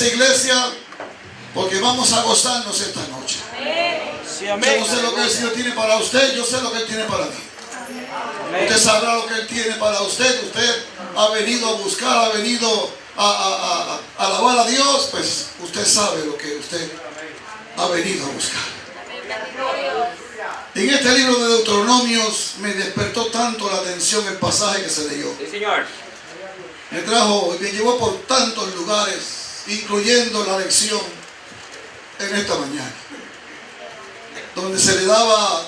Iglesia, porque vamos a gozarnos esta noche. Sí, Yo no sé lo que el Señor tiene para usted, yo sé lo que Él tiene para mí. Usted sabrá lo que Él tiene para usted. Usted ha venido a buscar, ha venido a alabar a Dios, pues usted sabe lo que usted ha venido a buscar. En este libro de Deuteronomios me despertó tanto la atención el pasaje que se leyó. Sí, Señor. Me llevó por tantos lugares, incluyendo la lección en esta mañana, donde se le daba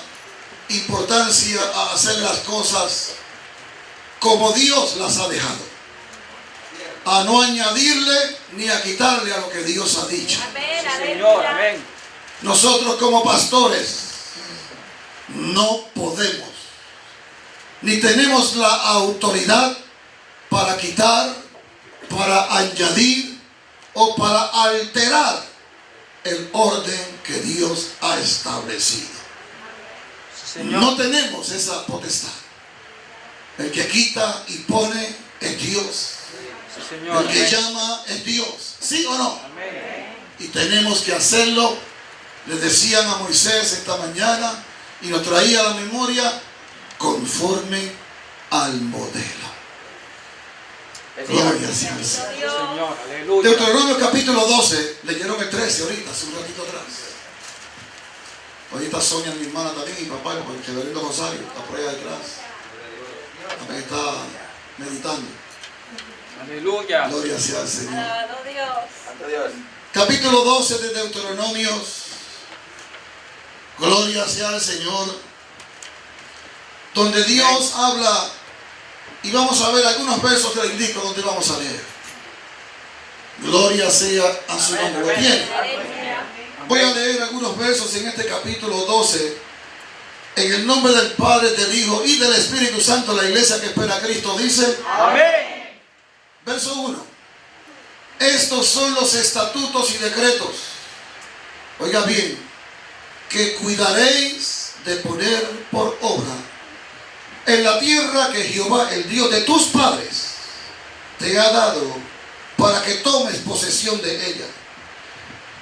importancia a hacer las cosas como Dios las ha dejado, a no añadirle ni a quitarle a lo que Dios ha dicho. Sí, Señor. Amén. Nosotros como pastores no podemos ni tenemos la autoridad para quitar, para añadir o para alterar el orden que Dios ha establecido. Sí, Señor. No tenemos esa potestad. El que quita y pone es Dios. Sí, Señor. El que Amén. llama es Dios. ¿Sí o no? Amén. Y tenemos que hacerlo. Le decían a Moisés esta mañana y nos traía a la memoria conforme al modelo. Gloria sea al Señor. Sí, Señor. Aleluya. Deuteronomio capítulo 12, leyeron el 13 ahorita, hace un ratito atrás. Ahorita Sonia, mi hermana también, y papá, el Reverendo Rosario, está por allá detrás. También está meditando. Aleluya. Gloria sea al Señor. Alabado Dios. Santo Dios. Capítulo 12 de Deuteronomios. Gloria sea al Señor. Donde Dios habla, y vamos a ver algunos versos que le indico donde vamos a leer. Gloria sea a su nombre. Bien, voy a leer algunos versos en este capítulo 12. En el nombre del Padre, del Hijo y del Espíritu Santo, la iglesia que espera a Cristo dice: Amén. verso 1. Estos son los estatutos y decretos, oiga bien, que cuidaréis de poner por obra en la tierra que Jehová, el Dios de tus padres, te ha dado para que tomes posesión de ella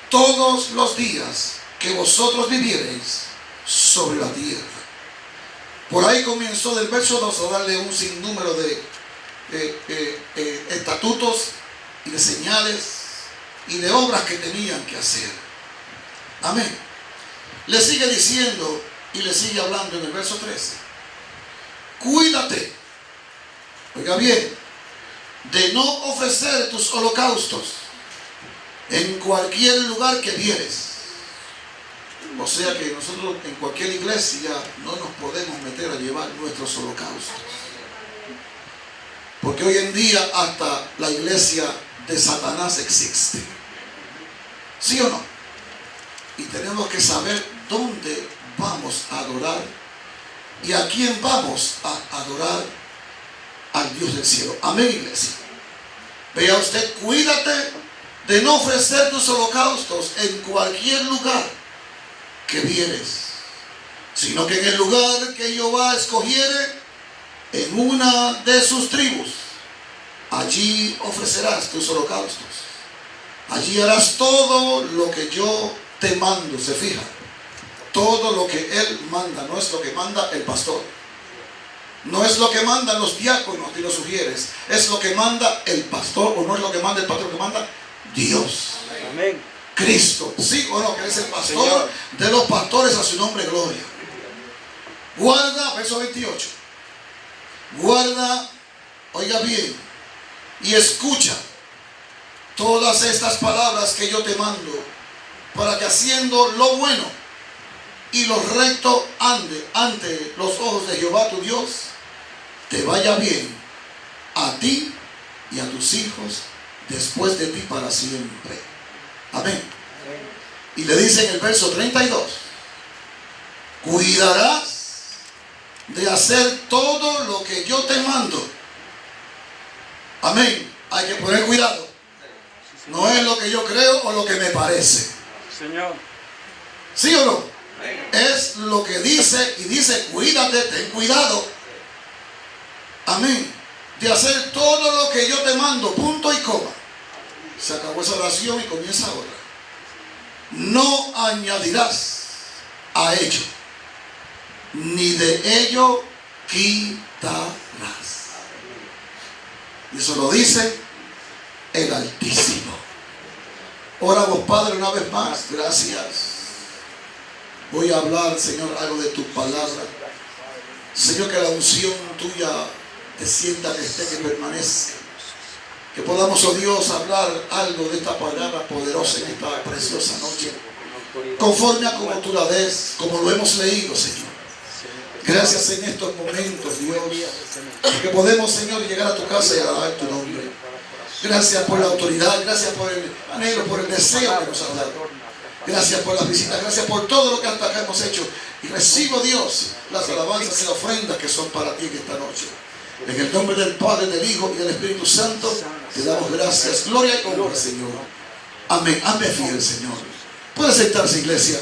todos los días que vosotros viviereis sobre la tierra. Por ahí comenzó del verso 2 a darle un sinnúmero de estatutos y de señales y de obras que tenían que hacer. Amén. Le sigue diciendo y le sigue hablando en el verso 13. Cuídate, oiga bien, de no ofrecer tus holocaustos en cualquier lugar que vieres. O sea que nosotros en cualquier iglesia no nos podemos meter a llevar nuestros holocaustos. Porque hoy en día hasta la iglesia de Satanás existe. ¿Sí o no? Y tenemos que saber dónde vamos a adorar y a quién vamos a adorar, al Dios del cielo. Amén, iglesia. Vea usted, cuídate de no ofrecer tus holocaustos en cualquier lugar que vieres, sino que en el lugar que Jehová escogiere, en una de sus tribus, allí ofrecerás tus holocaustos. Allí harás todo lo que yo te mando. Se fija, todo lo que Él manda, no es lo que manda el pastor, no es lo que mandan los diáconos y los sugieres, es lo que manda el pastor, o no es lo que manda el pastor, lo que manda Dios. Amén. Cristo, sí o no, que es el pastor Señor. de los pastores, a su nombre gloria. Guarda, verso 28. Guarda, oiga bien, y escucha todas estas palabras que yo te mando, para que haciendo lo bueno y lo recto ande ante los ojos de Jehová tu Dios, te vaya bien a ti y a tus hijos después de ti para siempre. Amén. Y le dice en el verso 32: cuidarás de hacer todo lo que yo te mando. Amén. Hay que poner cuidado. No es lo que yo creo o lo que me parece. Señor. ¿Sí o no? Es lo que dice, y dice: cuídate, ten cuidado. Amén. De hacer todo lo que yo te mando, punto y coma. Se acabó esa oración y comienza ahora. No añadirás a ello, ni de ello quitarás. Y eso lo dice el Altísimo. Oramos, Padre, una vez más. Gracias. Voy a hablar, Señor, algo de tu palabra. Señor, que la unción tuya descienda, que esté, que permanezca. Que podamos, oh Dios, hablar algo de esta palabra poderosa en esta preciosa noche, conforme a como tú la des, como lo hemos leído, Señor. Gracias en estos momentos, Dios, que podemos, Señor, llegar a tu casa y alabar tu nombre. Gracias por la autoridad, gracias por el anhelo, por el deseo que nos has dado. Gracias por las visitas, gracias por todo lo que hasta acá hemos hecho. Y recibo, Dios, las alabanzas y las ofrendas que son para ti en esta noche. En el nombre del Padre, del Hijo y del Espíritu Santo, te damos gracias, gloria y honra, Señor. Amén. Amén, fiel Señor. Puede sentarse, iglesia.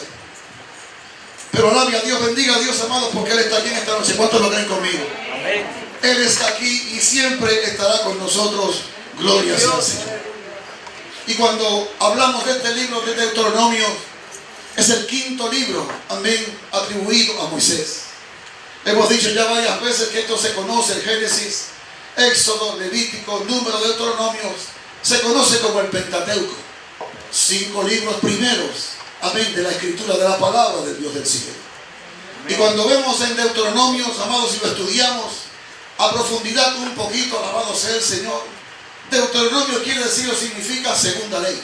Pero alabe a Dios, bendiga a Dios, amados, porque Él está aquí en esta noche. ¿Cuántos lo creen conmigo? Amén. Él está aquí y siempre estará con nosotros. Gloria sea al Señor. Y cuando hablamos de este libro de Deuteronomio, es el quinto libro, amén, atribuido a Moisés. Hemos dicho ya varias veces que esto se conoce, el Génesis, Éxodo, Levítico, Número, Deuteronomio, se conoce como el Pentateuco. 5 libros primeros, amén, de la escritura de la palabra del Dios del cielo. Y cuando vemos en Deuteronomio, amados, si lo estudiamos a profundidad un poquito, alabado sea el Señor, Deuteronomio quiere decir o significa segunda ley.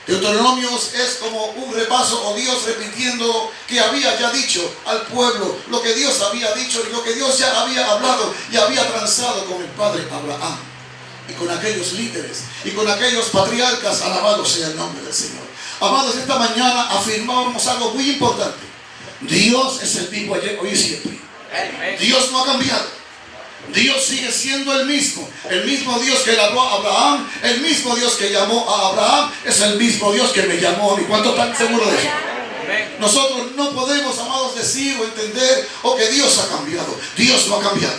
Deuteronomio es como un repaso o Dios repitiendo que había ya dicho al pueblo, lo que Dios había dicho y lo que Dios ya había hablado y había transado con el padre Abraham y con aquellos líderes y con aquellos patriarcas. Alabado sea el nombre del Señor. Amados, esta mañana afirmábamos algo muy importante. Dios es el mismo ayer, hoy y siempre. Dios no ha cambiado. Dios sigue siendo el mismo Dios que le habló a Abraham, el mismo Dios que llamó a Abraham, es el mismo Dios que me llamó a mí. ¿Cuántos están seguros de eso? Nosotros no podemos, amados, decir o entender que Dios ha cambiado. Dios no ha cambiado.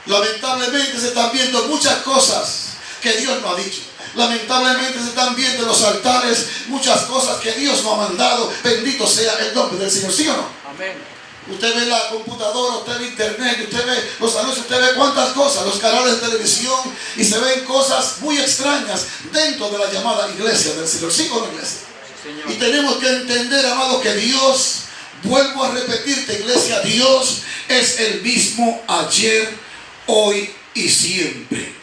Lamentablemente se están viendo muchas cosas que Dios no ha dicho. Lamentablemente se están viendo en los altares muchas cosas que Dios no ha mandado. Bendito sea el nombre del Señor, ¿sí o no? Amén. Usted ve la computadora, usted ve internet, usted ve los anuncios, usted ve cuántas cosas, los canales de televisión, y se ven cosas muy extrañas dentro de la llamada iglesia del Señor. ¿Sí o no, iglesia? Sí, y tenemos que entender, amado, que Dios, vuelvo a repetirte, iglesia, Dios es el mismo ayer, hoy y siempre.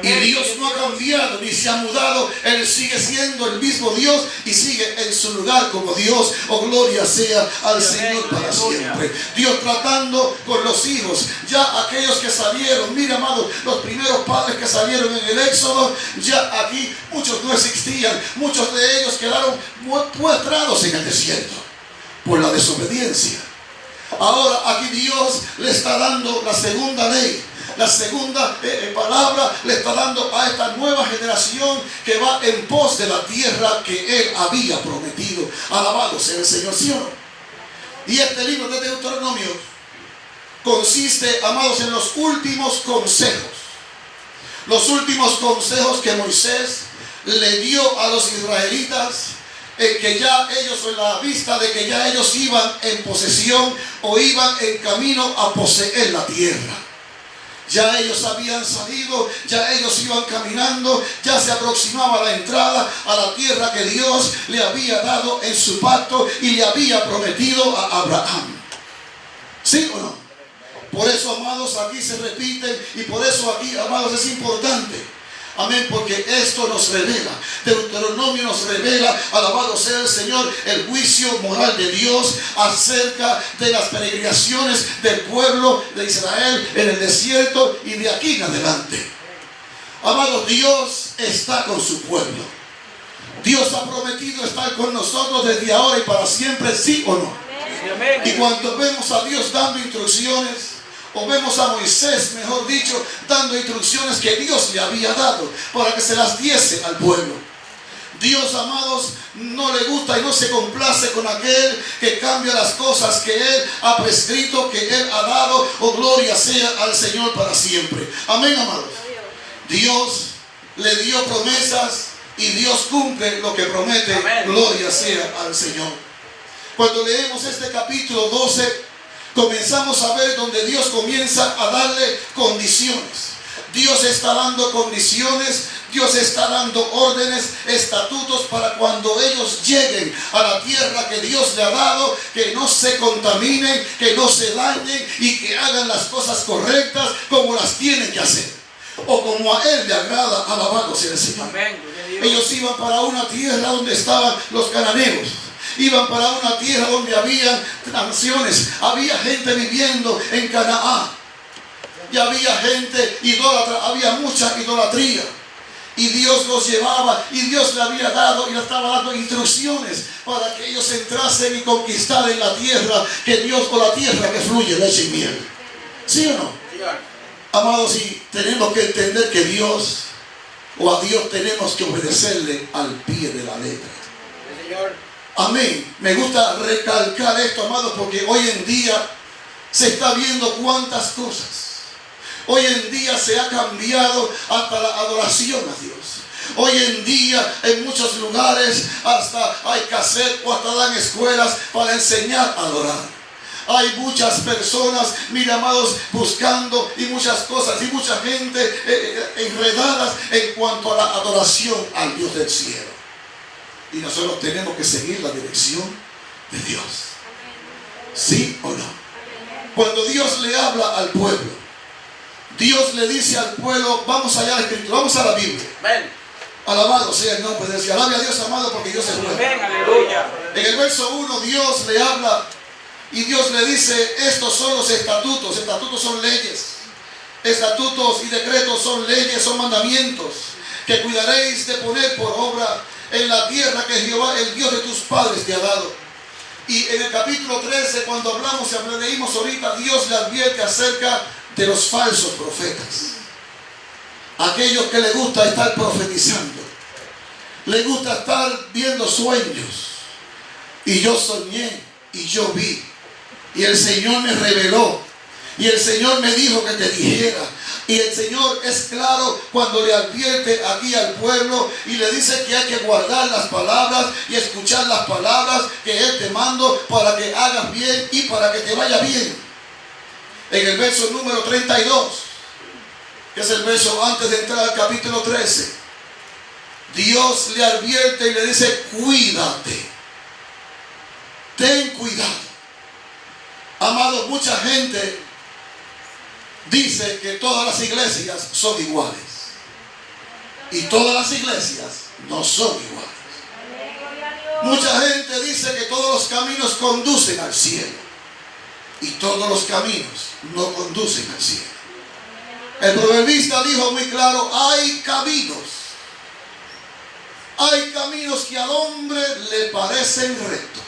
Y Dios no ha cambiado ni se ha mudado. Él sigue siendo el mismo Dios y sigue en su lugar como Dios. Oh, gloria sea al Señor para siempre. Dios tratando con los hijos, ya aquellos que salieron, mira, amado, los primeros padres que salieron en el Éxodo, ya aquí muchos no existían. Muchos de ellos quedaron postrados en el desierto por la desobediencia. Ahora aquí Dios le está dando la segunda ley. La segunda palabra le está dando a esta nueva generación que va en pos de la tierra que Él había prometido. Alabado sea el Señor, ¿sí o no? Y este libro de Deuteronomio consiste, amados, en los últimos consejos. Los últimos consejos que Moisés le dio a los israelitas, que ya ellos, en la vista de que ya ellos iban en posesión o iban en camino a poseer la tierra. Ya ellos habían salido, ya ellos iban caminando, ya se aproximaba la entrada a la tierra que Dios le había dado en su pacto y le había prometido a Abraham. ¿Sí o no? Por eso, amados, aquí se repiten y por eso aquí, amados, es importante. Amén, porque esto nos revela, Deuteronomio nos revela, alabado sea el Señor, el juicio moral de Dios acerca de las peregrinaciones del pueblo de Israel en el desierto y de aquí en adelante. Amado, Dios está con su pueblo. Dios ha prometido estar con nosotros desde ahora y para siempre, ¿sí o no? Y cuando vemos a Dios dando instrucciones, o vemos a Moisés, mejor dicho, dando instrucciones que Dios le había dado para que se las diese al pueblo. Dios, amados, no le gusta y no se complace con aquel que cambia las cosas que Él ha prescrito, que Él ha dado. Oh, gloria sea al Señor para siempre. Amén, amados. Dios le dio promesas y Dios cumple lo que promete. Amén. Gloria sea al Señor. Cuando leemos este capítulo 12, comenzamos a ver donde Dios comienza a darle condiciones. Dios está dando condiciones, Dios está dando órdenes, estatutos para cuando ellos lleguen a la tierra que Dios le ha dado, que no se contaminen, que no se dañen y que hagan las cosas correctas como las tienen que hacer, o como a Él le agrada. Alabado sea el Señor. Amén. Ellos iban para una tierra donde estaban los cananeos. Iban para una tierra donde había naciones, había gente viviendo en Canaán. Y había gente idólatra, había mucha idolatría. Y Dios los llevaba y Dios le había dado y le estaba dando instrucciones para que ellos entrasen y conquistaran la tierra que Dios, o la tierra que fluye leche y miel. ¿Sí o no? Amados, y tenemos que entender que Dios, o a Dios tenemos que obedecerle al pie de la letra. Señor. Amén. Me gusta recalcar esto, amados, porque hoy en día se está viendo cuántas cosas. Hoy en día se ha cambiado hasta la adoración a Dios. Hoy en día en muchos lugares hasta hay cassette o hasta dan escuelas para enseñar a adorar. Hay muchas personas, mira, amados, buscando y muchas cosas y mucha gente enredadas en cuanto a la adoración al Dios del cielo. Y nosotros tenemos que seguir la dirección de Dios. ¿Sí o no? Cuando Dios le habla al pueblo, Dios le dice al pueblo, vamos allá a la Escritura, vamos a la Biblia. Amén. Alabado sea el nombre de Dios. Alabe a Dios, amado, porque Dios es bueno. Amén. Aleluya. En el verso 1 Dios le habla y Dios le dice, estos son los estatutos. Estatutos son leyes. Estatutos y decretos son leyes, son mandamientos que cuidaréis de poner por obra en la tierra que Jehová, el Dios de tus padres, te ha dado. Y en el capítulo 13, cuando hablamos y leímos ahorita, Dios le advierte acerca de los falsos profetas. Aquellos que les gusta estar profetizando, les gusta estar viendo sueños. Y yo soñé y yo vi. Y el Señor me reveló. Y el Señor me dijo que te dijera. Y el Señor es claro cuando le advierte aquí al pueblo y le dice que hay que guardar las palabras y escuchar las palabras que Él te manda para que hagas bien y para que te vaya bien. En el verso número 32, que es el verso antes de entrar al capítulo 13, Dios le advierte y le dice, cuídate, ten cuidado. Amados, mucha gente dice que todas las iglesias son iguales. Y todas las iglesias no son iguales. Mucha gente dice que todos los caminos conducen al cielo. Y todos los caminos no conducen al cielo. El proverbista dijo muy claro, hay caminos. Hay caminos que al hombre le parecen rectos.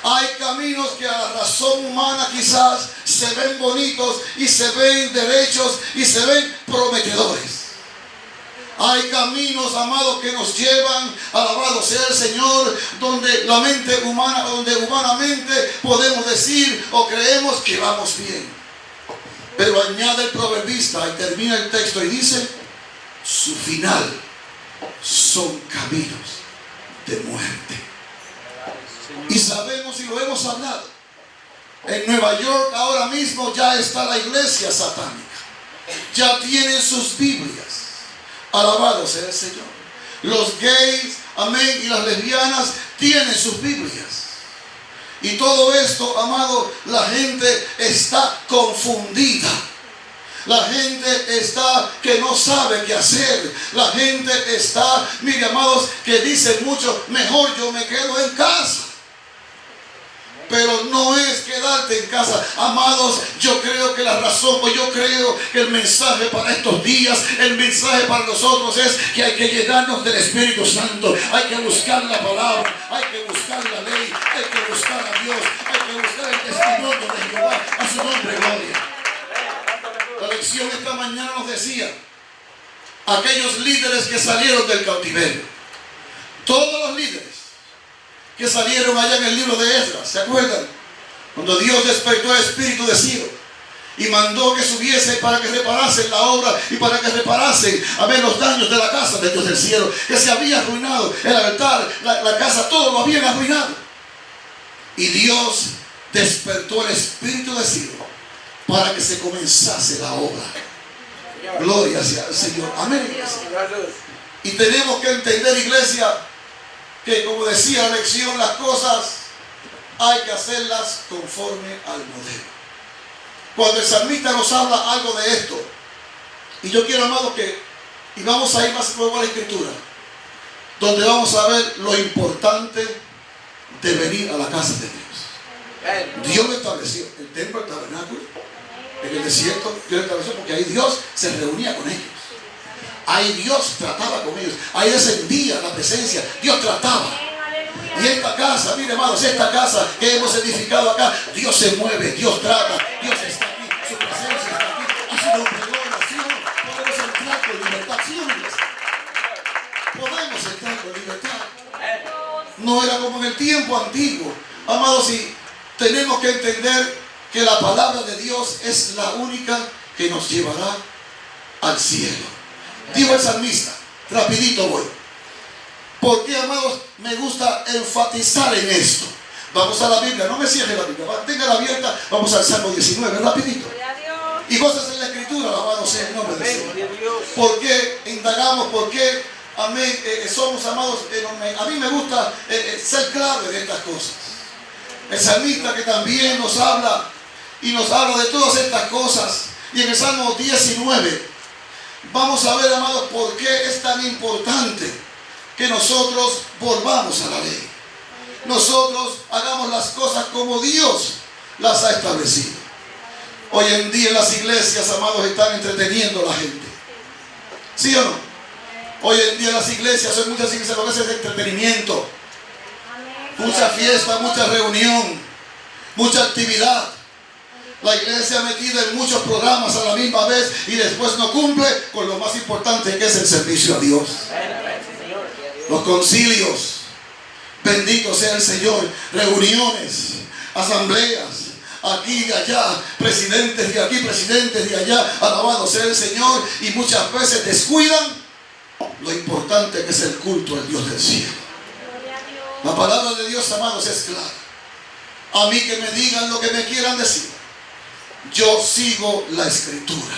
Hay caminos que a la razón humana quizás se ven bonitos y se ven derechos y se ven prometedores. Hay caminos, amados, que nos llevan, alabado sea el Señor, donde la mente humana, donde humanamente podemos decir o creemos que vamos bien. Pero añade el proverbista y termina el texto y dice, su final son caminos de muerte. Y sabemos y lo hemos hablado. En Nueva York ahora mismo ya está la iglesia satánica. Ya tienen sus Biblias. Alabado sea el Señor. Los gays, amén, y las lesbianas tienen sus Biblias. Y todo esto, amado, la gente está confundida. La gente está que no sabe qué hacer. La gente está, mire, amados, que dicen mucho, mejor yo me quedo en casa. Pero no es quedarte en casa. Amados, yo creo que la razón, o yo creo que el mensaje para estos días, el mensaje para nosotros es que hay que llenarnos del Espíritu Santo. Hay que buscar la palabra, hay que buscar la ley, hay que buscar a Dios, hay que buscar el testimonio de Jehová. A su nombre, gloria. La lección esta mañana nos decía, aquellos líderes que salieron del cautiverio, todos los líderes que salieron allá en el libro de Esdras, ¿se acuerdan? Cuando Dios despertó el espíritu de Ciro Y mandó que subiese para que reparasen la obra y para que reparasen, amén, los daños de la casa de Dios del cielo, que se había arruinado. El altar, la casa, todo lo habían arruinado. Y Dios despertó el espíritu de Ciro para que se comenzase la obra. Gloria sea al Señor. Amén, iglesia. Y tenemos que entender, iglesia, que como decía la lección, las cosas hay que hacerlas conforme al modelo. Cuando el salmista nos habla algo de esto, y yo quiero, amados, y vamos a ir más luego a la escritura, donde vamos a ver lo importante de venir a la casa de Dios. Dios lo estableció, el templo, el tabernáculo, en el desierto, Dios lo estableció porque ahí Dios se reunía con ellos. Ahí Dios trataba con ellos, ahí descendía la presencia, Dios trataba. Y esta casa, mire, hermanos, esta casa que hemos edificado acá, Dios se mueve, Dios trata, Dios está aquí, su presencia está aquí, y su nombre gloria, ¿sí o no? Podemos entrar con libertad, ¿sí o no? Podemos entrar con libertad. No era como en el tiempo antiguo. Amados, y tenemos que entender que la palabra de Dios es la única que nos llevará al cielo. Dijo el salmista, rapidito voy. ¿Por qué, amados, me gusta enfatizar en esto? Vamos a la Biblia, no me cierre la Biblia, téngala abierta, vamos al Salmo 19, rapidito. Y cosas en la escritura, alabado sea el nombre del Señor. ¿Por qué indagamos? ¿Por qué, amén, somos amados? A mí me gusta ser clave de estas cosas. El salmista que también nos habla, y nos habla de todas estas cosas. Y en el Salmo 19, vamos a ver, amados, por qué es tan importante que nosotros volvamos a la ley. Nosotros hagamos las cosas como Dios las ha establecido. Hoy en día en las iglesias, amados, están entreteniendo a la gente. ¿Sí o no? Hoy en día en las iglesias, hay muchas iglesias, lo que es entretenimiento. Mucha fiesta, mucha reunión, mucha actividad. La iglesia metida en muchos programas a la misma vez y después no cumple con lo más importante, que es el servicio a Dios. Los concilios, bendito sea el Señor, reuniones, asambleas, aquí y allá, presidentes de aquí, presidentes de allá, alabado sea el Señor, y muchas veces descuidan lo importante que es el culto al Dios del cielo. La palabra de Dios, amados, es clara. A mí que me digan lo que me quieran decir, yo sigo la escritura.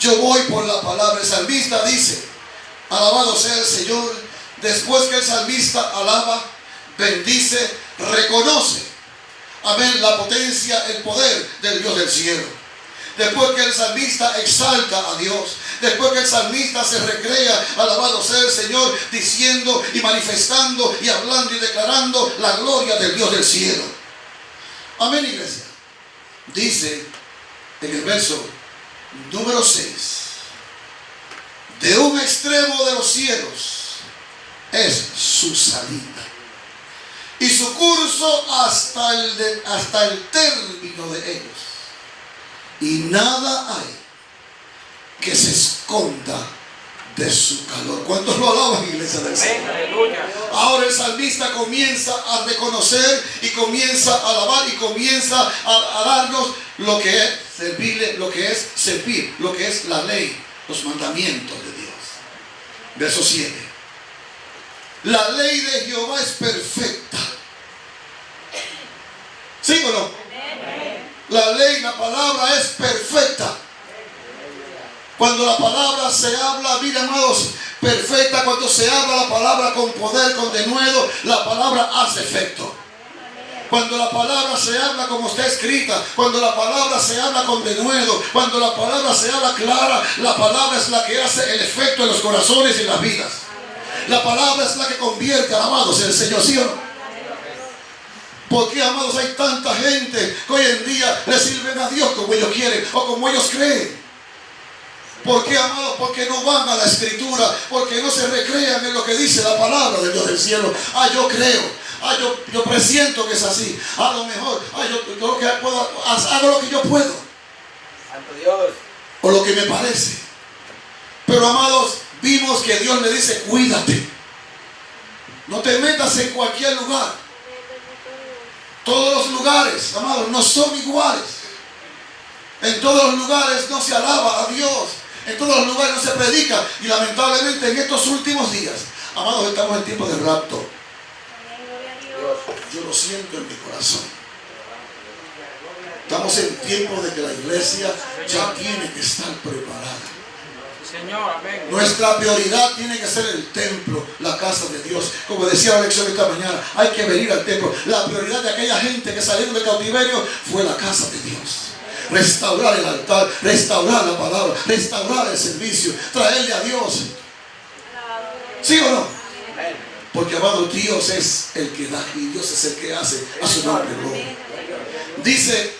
Yo voy por la palabra. El salmista dice, alabado sea el Señor, después que el salmista alaba, bendice, reconoce, amén, la potencia, el poder del Dios del cielo. Después que el salmista exalta a Dios, después que el salmista se recrea, alabado sea el Señor, diciendo y manifestando y hablando y declarando la gloria del Dios del cielo. Amén, iglesia. Dice en el verso número 6, de un extremo de los cielos es su salida, y su curso hasta el término de ellos, y nada hay que se esconda de su calor. ¿Cuántos lo alaban, iglesia del Señor? Ahora el salmista comienza a reconocer y comienza a alabar y comienza a darnos lo que es servirle, lo que es servir, lo que es la ley, los mandamientos de Dios. Verso 7. La ley de Jehová es perfecta. ¿Sí o no? La ley, la palabra es perfecta. Cuando la palabra se habla, mira, amados, perfecta, cuando se habla la palabra con poder, con denuedo, la palabra hace efecto. Cuando la palabra se habla como está escrita, cuando la palabra se habla con denuedo, cuando la palabra se habla clara, la palabra es la que hace el efecto en los corazones y en las vidas. La palabra es la que convierte, amados, en el Señor, ¿sí o no? ¿Por qué, amados, hay tanta gente que hoy en día le sirven a Dios como ellos quieren o como ellos creen? ¿Por qué, amados? Porque no van a la escritura, porque no se recrean en lo que dice la palabra de Dios del cielo. Yo creo, yo presiento que es así. A lo mejor, yo lo que puedo, hago lo que yo puedo. Santo Dios. O lo que me parece. Pero, amados, vimos que Dios le dice, cuídate. No te metas en cualquier lugar. Todos los lugares, amados, no son iguales. En todos los lugares no se alaba a Dios. En todos los lugares no se predica. Y lamentablemente en estos últimos días, amados, estamos en tiempo de rapto. Yo lo siento en mi corazón. Estamos en tiempo de que la iglesia ya tiene que estar preparada. Señor, amén. Nuestra prioridad tiene que ser el templo, la casa de Dios. Como decía la lección esta mañana, hay que venir al templo. La prioridad de aquella gente que salieron del cautiverio fue la casa de Dios. Restaurar el altar, restaurar la palabra, restaurar el servicio, traerle a Dios. ¿Sí o no? Porque, amado, Dios es el que da y Dios es el que hace a su nombre gloria. Dice,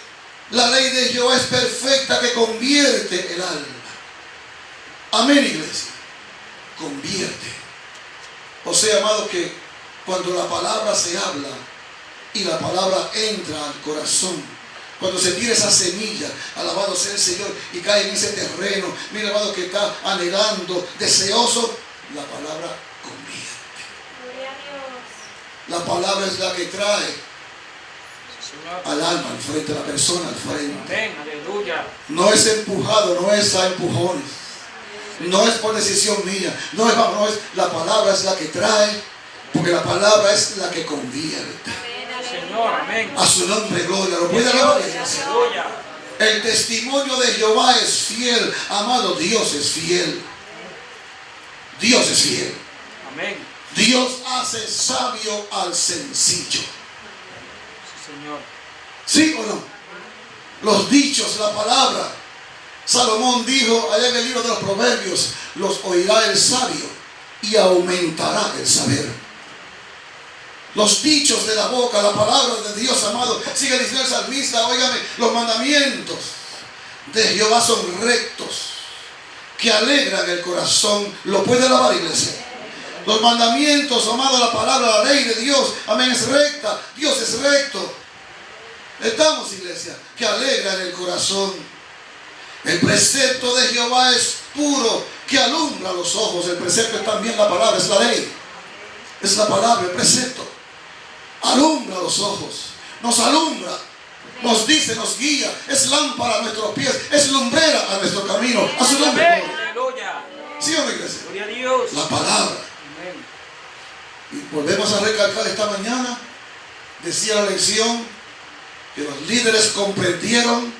la ley de Jehová es perfecta que convierte el alma. Amén, iglesia. Convierte. O sea, amado, que cuando la palabra se habla y la palabra entra al corazón, cuando se tira esa semilla, alabado sea el Señor, y cae en ese terreno, mira, amado, que está anhelando, deseoso, la palabra convierte. Gloria a Dios. La palabra es la que trae al alma, al frente, a la persona, al frente. Amén, aleluya. No es empujado, no es a empujones. No es por decisión mía. No es, la palabra es la que trae, porque la palabra es la que convierte. Señor, amén. A su nombre, gloria. ¿Lo puede alabar? Aleluya. El testimonio de Jehová es fiel. Amado, Dios es fiel. Dios es fiel. Amén. Dios hace sabio al sencillo. Sí, Señor. ¿Sí o no? Los dichos, la palabra. Salomón dijo allá en el libro de los Proverbios, los oirá el sabio y aumentará el saber. Los dichos de la boca, la palabra de Dios, amado, sigue diciendo el salmista, óigame, los mandamientos de Jehová son rectos, que alegran el corazón. ¿Lo puede alabar, iglesia? Los mandamientos, amado, la palabra, la ley de Dios, amén, es recta. Dios es recto. Estamos, iglesia, que alegran el corazón. El precepto de Jehová es puro, que alumbra los ojos. El precepto es también la palabra, es la ley. Es la palabra, el precepto. Alumbra los ojos. Nos alumbra. Nos dice, nos guía. Es lámpara a nuestros pies. Es lumbrera a nuestro camino. A su nombre. Aleluya. ¿Sí o no, iglesia? Gloria a Dios. La palabra. Amén. Y volvemos a recalcar esta mañana. Decía la lección que los líderes comprendieron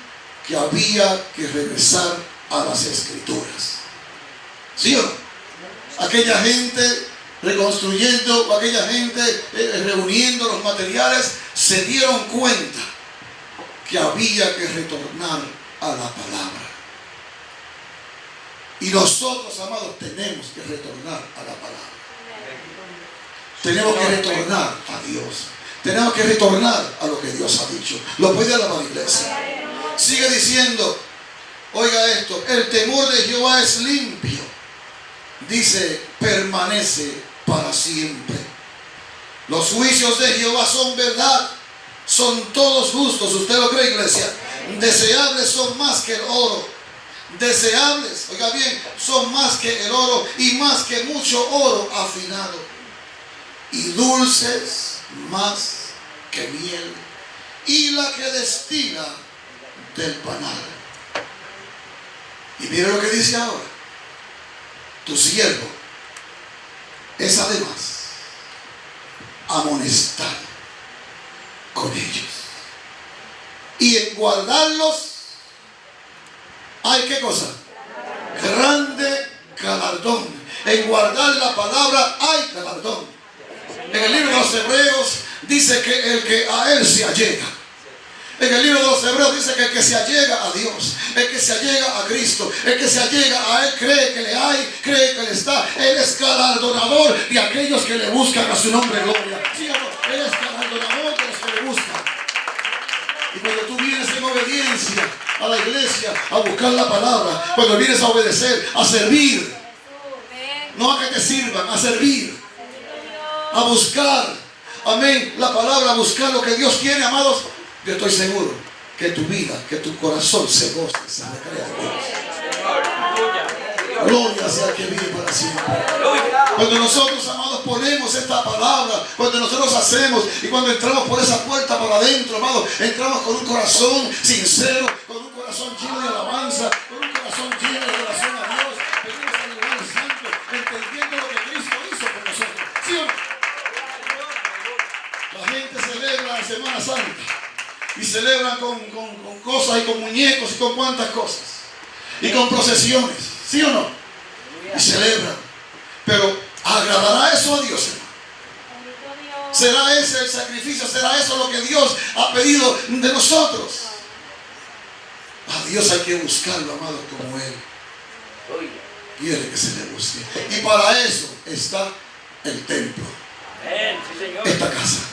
que había que regresar a las escrituras. ¿Sí o no? Aquella gente reconstruyendo, aquella gente reuniendo los materiales, se dieron cuenta que había que retornar a la palabra. Y nosotros, amados, tenemos que retornar a la palabra. Tenemos que retornar a Dios. Tenemos que retornar a lo que Dios ha dicho. ¿Lo puede alabar, iglesia? Sigue diciendo, oiga esto, el temor de Jehová es limpio. Dice, permanece para siempre. Los juicios de Jehová son verdad, son todos justos. ¿Usted lo cree, iglesia? Deseables son más que el oro. Deseables, oiga bien, son más que el oro y más que mucho oro afinado. Y dulces más que miel. Y la que destila del panal. Y mire lo que dice ahora. Tu siervo es además amonestar con ellos. Y en guardarlos hay ¿qué cosa? Grande galardón. En guardar la palabra hay galardón. En el libro de los Hebreos dice que el que a él se allega. En el libro de los Hebreos dice que el que se allega a Dios, el que se allega a Cristo, el que se allega a Él, cree que le hay, cree que le está. Él es galardonador de aquellos que le buscan a su nombre, gloria. ¿Sí o no? Él es galardonador de los que le buscan. Y cuando tú vienes en obediencia a la iglesia, a buscar la palabra, cuando vienes a obedecer, a servir, no a que te sirvan, a servir, a buscar, amén, la palabra, a buscar lo que Dios tiene, amados. Yo estoy seguro que tu vida, que tu corazón se goza, se recrea de Dios. Gloria sea el que vive para siempre. Cuando nosotros, amados, ponemos esta palabra, cuando nosotros hacemos y cuando entramos por esa puerta por adentro, amados, entramos con un corazón sincero, con un corazón corazón lleno de alabanza, con un corazón lleno de oración a Dios, venimos al lugar santo, entendiendo lo que Cristo hizo por nosotros. ¿Sí o no? La gente celebra la Semana Santa y celebran con cosas y con muñecos y con cuantas cosas y con procesiones. ¿Sí o no? Y celebran. Pero ¿agradará eso a Dios, hermano? ¿Será ese el sacrificio? ¿Será eso lo que Dios ha pedido de nosotros? A Dios hay que buscarlo, amados, como Él quiere que se le busque. Y para eso está el templo. Esta casa.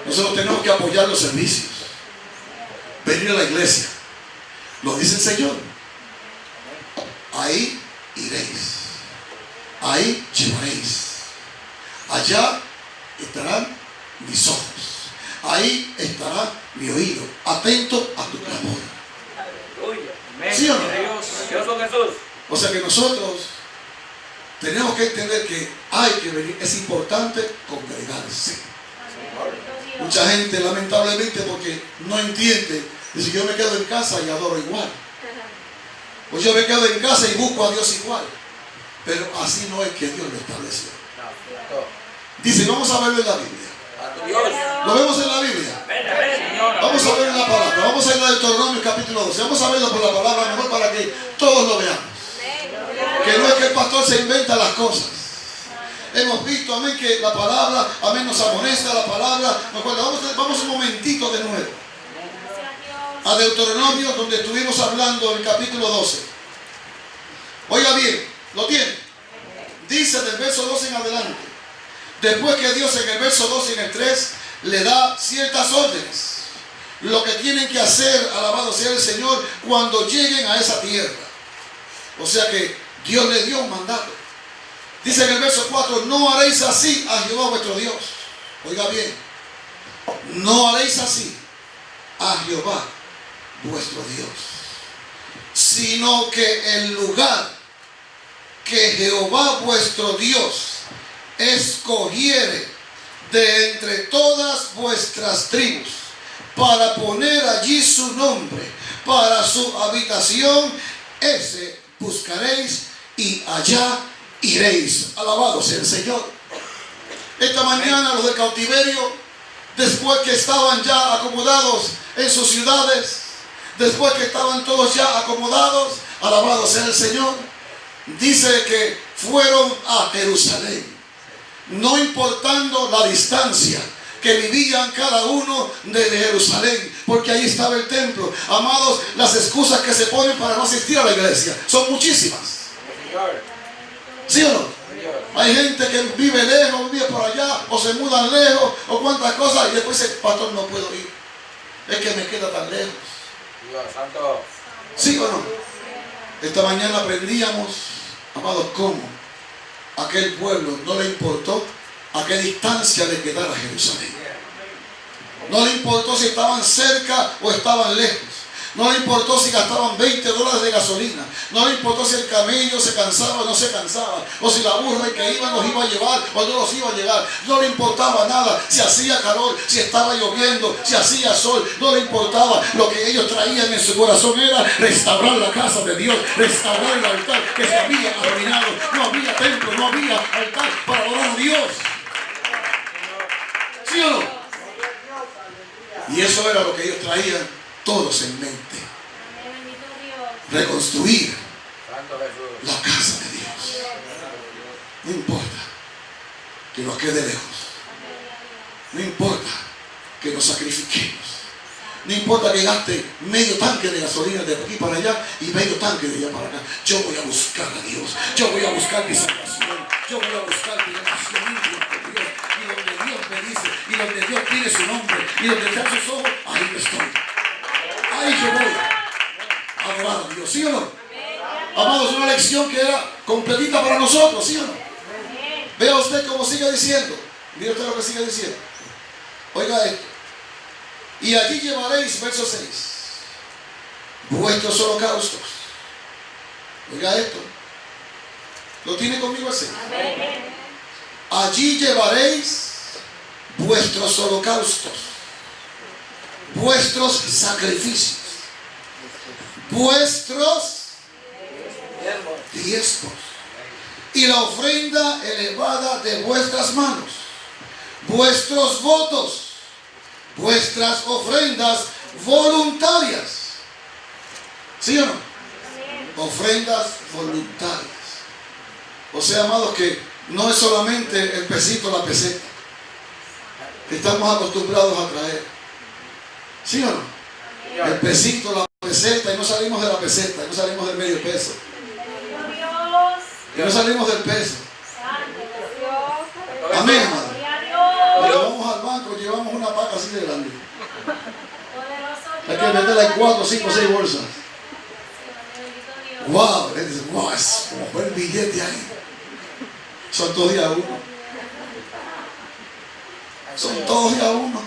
Nosotros tenemos que apoyar los servicios. Venir a la iglesia. Lo dice el Señor. Ahí iréis. Ahí llevaréis. Allá estarán mis ojos. Ahí estará mi oído, atento a tu clamor. ¿Sí o no? O sea que nosotros tenemos que entender que hay que venir. Es importante congregarse. Mucha gente, lamentablemente, porque no entiende, dice: yo me quedo en casa y adoro igual. Pues yo me quedo en casa y busco a Dios igual. Pero así no es que Dios lo estableció. Dice, vamos a verlo en la Biblia. ¿Lo vemos en la Biblia? Vamos a ver en la palabra. Vamos a ir a Deuteronomio capítulo 12. Vamos a verlo por la palabra mejor para que todos lo veamos. Que no es que el pastor se inventa las cosas. Hemos visto, amén, que la palabra, amén, nos amonesta la palabra. Vamos un momentito de nuevo a Deuteronomio, donde estuvimos hablando en el capítulo 12. Oiga bien, ¿lo tiene? Dice del verso 12 en adelante. Después que Dios en el verso 2 y en el 3 le da ciertas órdenes, lo que tienen que hacer, alabado sea el Señor, cuando lleguen a esa tierra. O sea que Dios le dio un mandato. Dice en el verso 4: no haréis así a Jehová vuestro Dios. Oiga bien, no haréis así a Jehová vuestro Dios, sino que el lugar que Jehová vuestro Dios escogiere de entre todas vuestras tribus para poner allí su nombre para su habitación, ese buscaréis y allá iréis. Alabado sea el Señor. Esta mañana los del cautiverio, después que estaban ya acomodados en sus ciudades, después que estaban todos ya acomodados, alabado sea el Señor, dice que fueron a Jerusalén. No importando la distancia que vivían cada uno de Jerusalén, porque ahí estaba el templo. Amados, las excusas que se ponen para no asistir a la iglesia son muchísimas. ¿Sí o no? Hay gente que vive lejos, vive por allá, o se mudan lejos, o cuantas cosas, y después dice: pastor, no puedo ir, es que me queda tan lejos. ¿Sí o no? Esta mañana aprendíamos, amados, cómo aquel pueblo no le importó a qué distancia le quedara Jerusalén. No le importó si estaban cerca o estaban lejos. No le importó si gastaban $20 de gasolina. No le importó si el camello se cansaba o no se cansaba. O si la burra que iban los iba a llevar o no los iba a llevar. No le importaba nada. Si hacía calor, si estaba lloviendo, si hacía sol. No le importaba. Lo que ellos traían en su corazón era restaurar la casa de Dios. Restaurar el altar que se había arruinado. No había templo, no había altar para adorar a Dios. ¿Sí o no? Y eso era lo que ellos traían todos en mente. Reconstruir la casa de Dios. No importa que nos quede lejos. No importa que nos sacrifiquemos. No importa que gaste medio tanque de gasolina de aquí para allá y medio tanque de allá para acá. Yo voy a buscar a Dios. Yo voy a buscar mi salvación. Yo voy a buscar mi relación íntima con Dios. Y donde Dios me dice, y donde Dios tiene su nombre, y donde están sus ojos, ahí estoy. Ahí yo voy a adorar a Dios. ¿Sí o no? Amados, una lección que era completita para nosotros. ¿Sí o no? Vea usted cómo sigue diciendo. Mira usted lo que sigue diciendo. Oiga esto. Y allí llevaréis, verso 6, vuestros holocaustos. Oiga esto. ¿Lo tiene conmigo el Señor? Allí llevaréis vuestros holocaustos, vuestros sacrificios. vuestros diezmos y la ofrenda elevada de vuestras manos, vuestros votos, vuestras ofrendas voluntarias. ¿Sí o no? Ofrendas voluntarias. O sea, amados, que no es solamente el pesito, la peseta que estamos acostumbrados a traer. ¿Sí o no? El pesito, la peseta, y no salimos de la peseta, y no salimos del medio peso, y no salimos del peso. Amén, hermano. Cuando vamos al banco llevamos una paca así de grande. Hay que meterla en 4, 5, 6 bolsas. Wow, wow, es como buen billete ahí. Son todos día uno. Son todos día uno.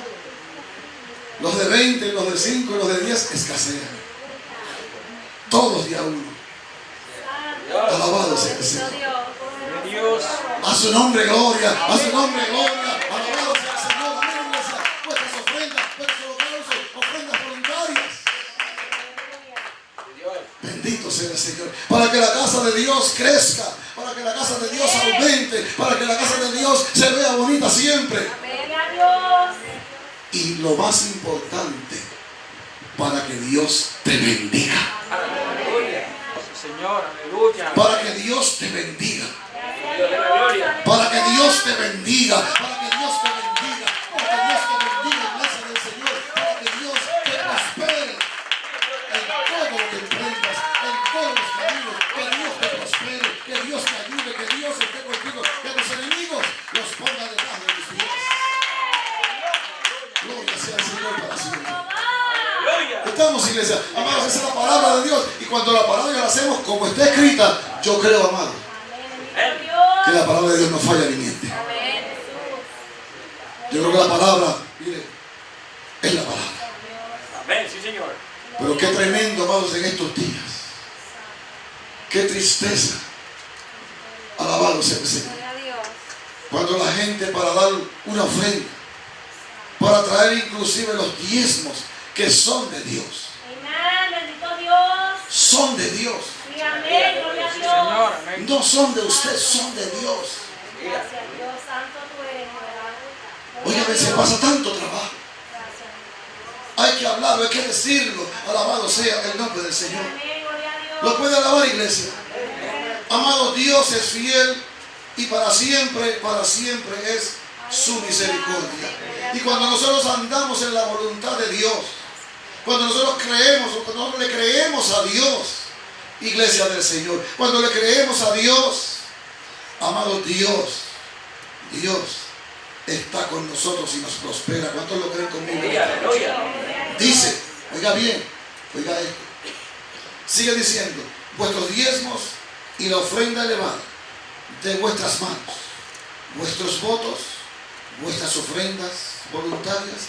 Los de 20, los de 5 y los de 10 escasean. Todos día uno. Alabado sea el Señor. A su nombre gloria, a su nombre gloria. Alabado sea el Señor. Amén, iglesia. Vuestras ofrendas, vuestros holocaustos, ofrendas voluntarias. Bendito sea el Señor. Para que la casa de Dios crezca, para que la casa de Dios aumente, para que la casa de Dios se vea bonita siempre. Y lo más importante, para que Dios te bendiga. Aleluya. Señor, aleluya. Para que Dios te bendiga. Para que Dios te bendiga. Para que Dios te bendiga. Para que Dios te bendiga, iglesia del Señor. Para que Dios te prospere en todo lo que emprendas, en todos los caminos. Que Dios te prospere, que Dios te ayude, que Dios esté contigo, que tus enemigos los ponga debajo de tus pies. Gloria sea al Señor para siempre. Estamos, iglesia. Amados, esa es la palabra de Dios. Y cuando la palabra la hacemos como está escrita, yo creo, amado, que la palabra de Dios no falla ni miente. Yo creo que la palabra, mire, es la palabra. Amén, sí, Señor. Pero qué tremendo, amados, en estos días. Qué tristeza. Alabado sea el Señor. Cuando la gente, para dar una ofrenda, para traer inclusive los diezmos que son de Dios, son de Dios. Señor, amén. No son de usted, son de Dios. Oiga, se pasa tanto trabajo. Hay que hablarlo, hay que decirlo. Alabado sea el nombre del Señor. ¿Lo puede alabar, iglesia? Amado, Dios es fiel y para siempre es su misericordia. Y cuando nosotros andamos en la voluntad de Dios, cuando nosotros creemos, o cuando nosotros le creemos a Dios, iglesia del Señor, cuando le creemos a Dios, amado, Dios está con nosotros y nos prospera. ¿Cuántos lo creen conmigo? Dice, oiga bien, oiga esto. Sigue diciendo, vuestros diezmos y la ofrenda elevada de vuestras manos, vuestros votos, vuestras ofrendas voluntarias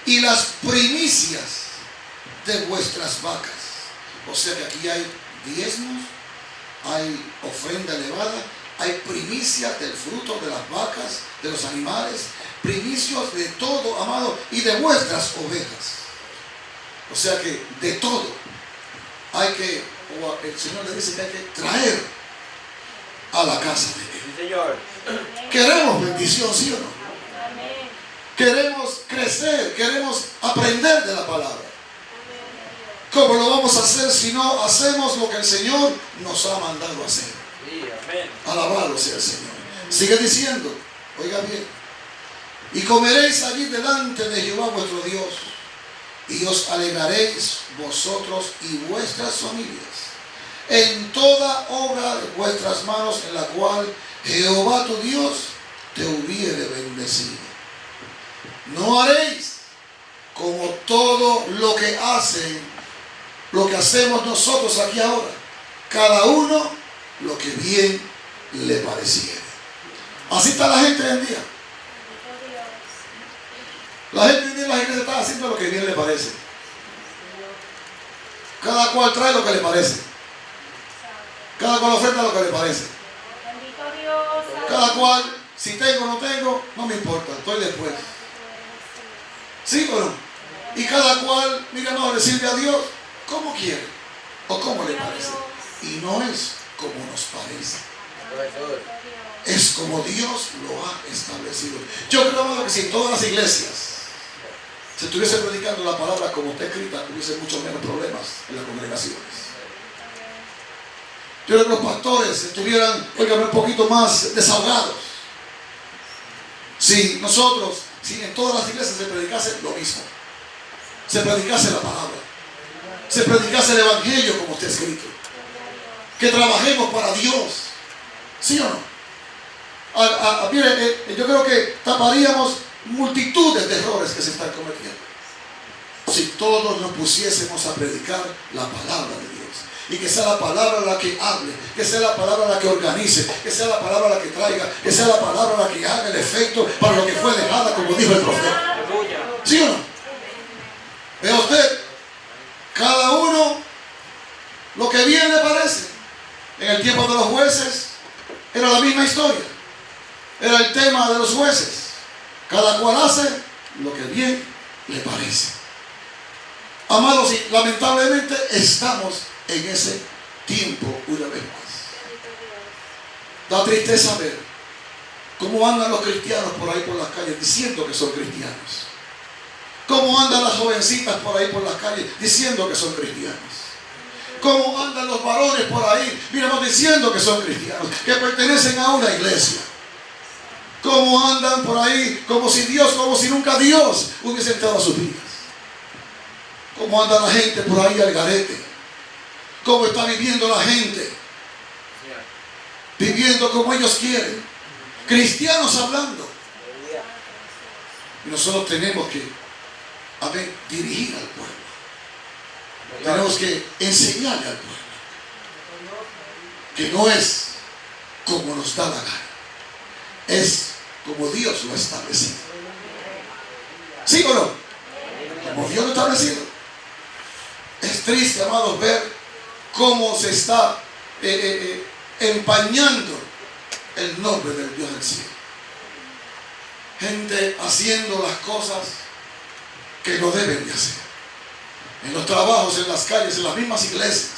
y las primicias de vuestras vacas. O sea que aquí hay diezmos, hay ofrenda elevada, hay primicias del fruto de las vacas, de los animales, primicias de todo, amado, y de vuestras ovejas. O sea que de todo hay que, o el Señor le dice que hay que traer a la casa de Dios. Sí, Señor. Queremos bendición, ¿sí o no? Queremos crecer, queremos aprender de la palabra. ¿Cómo lo vamos a hacer si no hacemos lo que el Señor nos ha mandado a hacer? Sí, amén. Alabado sea el Señor. Sigue diciendo, oiga bien, y comeréis allí delante de Jehová vuestro Dios, y os alegraréis vosotros y vuestras familias en toda obra de vuestras manos, en la cual Jehová tu Dios te hubiere bendecido. No haréis como todo lo que hacemos nosotros aquí ahora, cada uno lo que bien le pareciera. Así está la gente hoy en día. La gente hoy en día en las iglesias está haciendo lo que bien le parece. Cada cual trae lo que le parece. Cada cual oferta lo que le parece. Cada cual, si tengo o no tengo, no me importa, estoy después. ¿Sí o no? Y cada cual, mira, no, le sirve a Dios como quiere. ¿O cómo le parece? Y no es como nos parece. Es como Dios lo ha establecido. Yo creo, amado, que si en todas las iglesias se estuviese predicando la palabra como está escrita, hubiese mucho menos problemas en las congregaciones. Yo creo que los pastores estuvieran, óigame, un poquito más desahogados. Si en todas las iglesias se predicase lo mismo, se predicase la palabra, se predicase el evangelio como está escrito, que trabajemos para Dios, ¿sí o no? Mire, yo creo que taparíamos multitudes de errores que se están cometiendo si todos nos pusiésemos a predicar la palabra de Dios, y que sea la palabra la que hable, que sea la palabra la que organice, que sea la palabra la que traiga, que sea la palabra la que haga el efecto para lo que fue dejada, como dijo el profeta. ¿Sí o no? Vea usted, cada uno lo que bien le parece. En el tiempo de los jueces era la misma historia, era el tema de los jueces. Cada cual hace lo que bien le parece. Amados, y lamentablemente estamos en ese tiempo una vez más. Da tristeza ver cómo andan los cristianos por ahí por las calles diciendo que son cristianos. Cómo andan las jovencitas por ahí por las calles diciendo que son cristianos. Cómo andan los varones por ahí, miramos, diciendo que son cristianos, que pertenecen a una iglesia. Cómo andan por ahí como si nunca Dios hubiese entrado a sus vidas. Cómo anda la gente por ahí al garete. Cómo está viviendo la gente. Viviendo como ellos quieren. Cristianos hablando. Y nosotros tenemos que dirigir al pueblo. Tenemos que enseñarle al pueblo que no es como nos da la gana, es como Dios lo ha establecido. ¿Sí o no? Como Dios lo ha establecido. Es triste, amados, ver cómo se está empañando el nombre del Dios del cielo. Gente haciendo las cosas que no deben de hacer. En los trabajos, en las calles, en las mismas iglesias.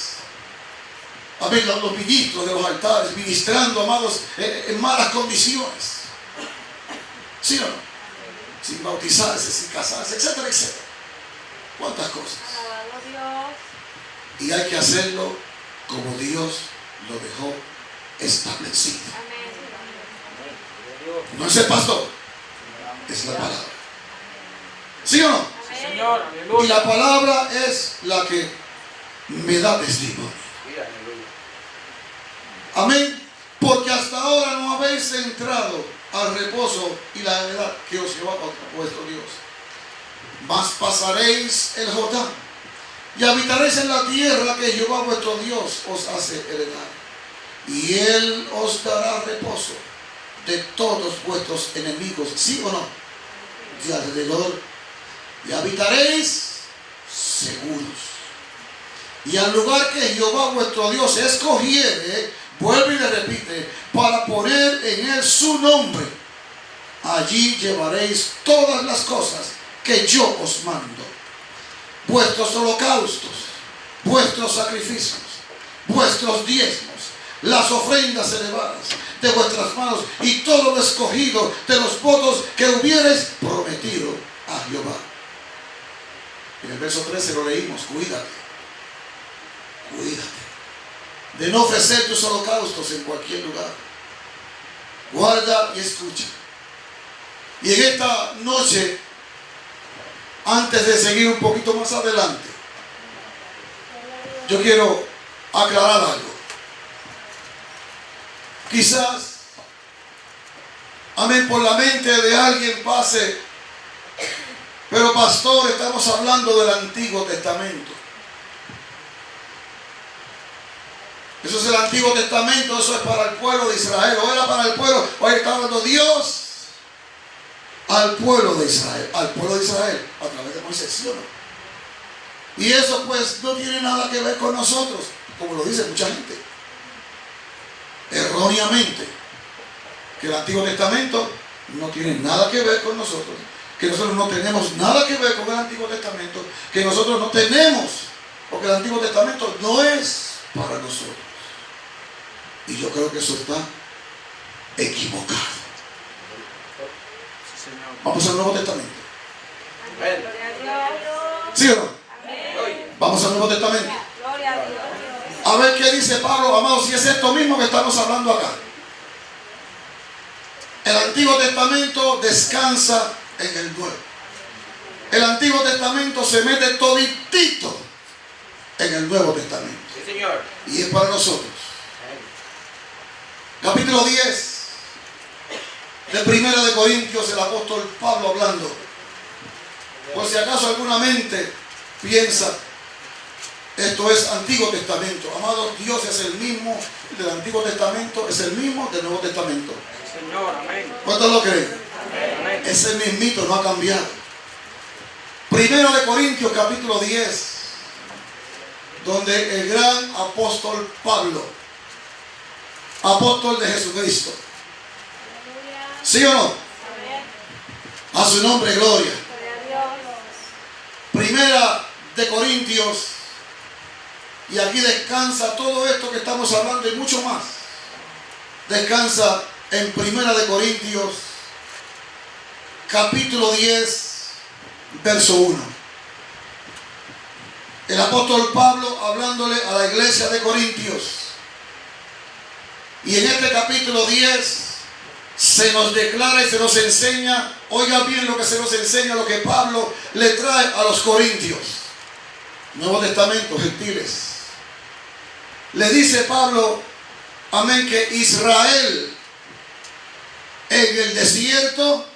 Los ministros de los altares ministrando, amados, en malas condiciones. ¿Sí o no? Sin bautizarse, sin casarse, etcétera, etcétera. ¿Cuántas cosas? Y hay que hacerlo como Dios lo dejó establecido. No es el pastor, es la palabra. ¿Sí o no? Señor, y la palabra es la que me da testimonio. Amén. Porque hasta ahora no habéis entrado al reposo y la heredad que os lleva vuestro Dios. Mas pasaréis el Jordán y habitaréis en la tierra que Jehová vuestro Dios os hace heredar. Y Él os dará reposo de todos vuestros enemigos. ¿Sí o no? De alrededor. Y habitaréis seguros. Y al lugar que Jehová vuestro Dios escogiere, vuelve y le repite, para poner en él su nombre, allí llevaréis todas las cosas que yo os mando. Vuestros holocaustos, vuestros sacrificios, vuestros diezmos, las ofrendas elevadas de vuestras manos y todo lo escogido de los votos que hubiereis prometido a Jehová. En el verso 13 lo leímos, cuídate de no ofrecer tus holocaustos en cualquier lugar. Guarda y escucha. Y en esta noche, antes de seguir un poquito más adelante, yo quiero aclarar algo. Quizás, amén, por la mente de alguien pase, pero pastor, estamos hablando del Antiguo Testamento. Eso es el Antiguo Testamento, eso es para el pueblo de Israel. O era para el pueblo, o está hablando Dios al pueblo de Israel. Al pueblo de Israel, a través de Moisés, ¿sí o no? Y eso pues no tiene nada que ver con nosotros, como lo dice mucha gente. Erróneamente. Que el Antiguo Testamento no tiene nada que ver con nosotros. Que nosotros no tenemos nada que ver con el Antiguo Testamento. Que nosotros no tenemos Porque el Antiguo Testamento no es para nosotros. Y yo creo que eso está equivocado. Sí, Señor. Vamos al Nuevo Testamento. Amén. ¿Sí o no? Vamos al Nuevo Testamento. Gloria a Dios. A ver qué dice Pablo, amados, si es esto mismo que estamos hablando acá. El Antiguo Testamento descansa en el Nuevo. El Antiguo Testamento se mete toditito en el Nuevo Testamento. Sí, Señor. Y es para nosotros. Capítulo 10 de Primera de Corintios, el apóstol Pablo hablando. Por si acaso alguna mente piensa, esto es Antiguo Testamento. Amados, Dios es el mismo del Antiguo Testamento, es el mismo del Nuevo Testamento. Señor, amén. ¿Cuántos lo creen? Amén. Ese mismito no ha cambiado. Primero de Corintios capítulo 10, donde el gran apóstol Pablo, apóstol de Jesucristo, ¿sí o no? A su nombre, gloria. Primera de Corintios, y aquí descansa todo esto que estamos hablando y mucho más. Descansa en Primera de Corintios, capítulo 10, verso 1. El apóstol Pablo hablándole a la iglesia de Corintios. Y en este capítulo 10 se nos declara y se nos enseña, oiga bien lo que se nos enseña, lo que Pablo le trae a los corintios. Nuevo Testamento, gentiles. Le dice Pablo, amén, que Israel en el desierto,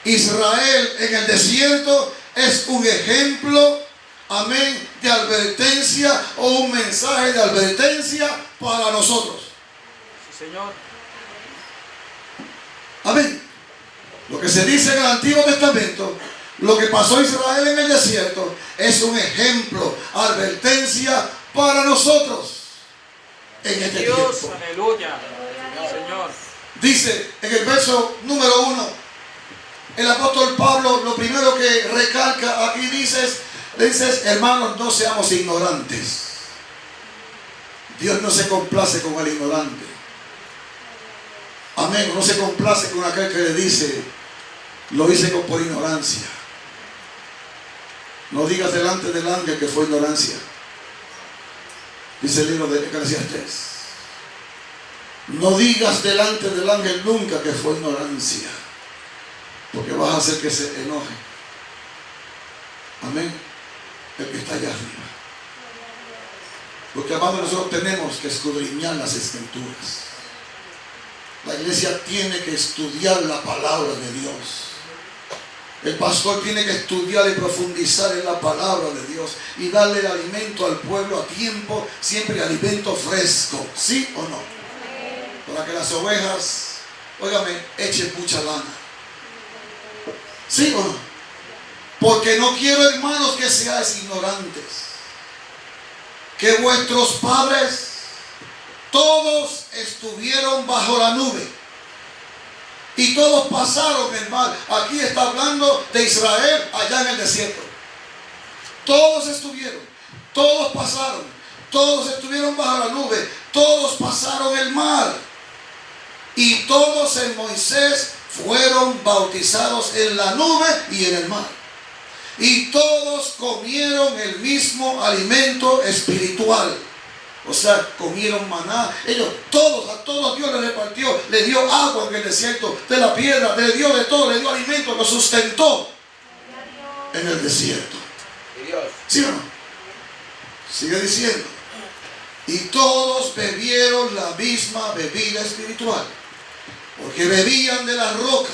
Israel en el desierto es un ejemplo, amén, de advertencia o un mensaje de advertencia para nosotros. Sí, Señor. Amén. Lo que se dice en el Antiguo Testamento, lo que pasó a Israel en el desierto, es un ejemplo, advertencia para nosotros en este Dios, tiempo. aleluya. Señor. Dice en el verso número 1, el apóstol Pablo, lo primero que recalca aquí dices, hermanos, no seamos ignorantes. Dios no se complace con el ignorante. Amén. No se complace con aquel que le dice, lo hice por ignorancia. No digas delante del ángel que fue ignorancia. Dice el libro de Eclesiastés. No digas delante del ángel nunca que fue ignorancia, porque vas a hacer que se enoje. Amén. El que está allá arriba. Porque, amados, nosotros tenemos que escudriñar las escrituras. La iglesia tiene que estudiar la palabra de Dios. El pastor tiene que estudiar y profundizar en la palabra de Dios y darle el alimento al pueblo a tiempo, siempre alimento fresco, ¿sí o no? Para que las ovejas, óigame, echen mucha lana. ¿Sí o no? Porque no quiero, hermanos, que seáis ignorantes, que vuestros padres todos estuvieron bajo la nube y todos pasaron el mar. Aquí está hablando de Israel allá en el desierto. Todos estuvieron, todos pasaron, todos estuvieron bajo la nube, todos pasaron el mar y todos en Moisés fueron bautizados en la nube y en el mar. Y todos comieron el mismo alimento espiritual. O sea, comieron maná. Ellos, todos, a todos Dios les repartió. Le dio agua en el desierto, de la piedra, le dio de todo, le dio alimento, lo sustentó en el desierto. ¿Sí o no? Sigue diciendo. Y todos bebieron la misma bebida espiritual, porque bebían de la roca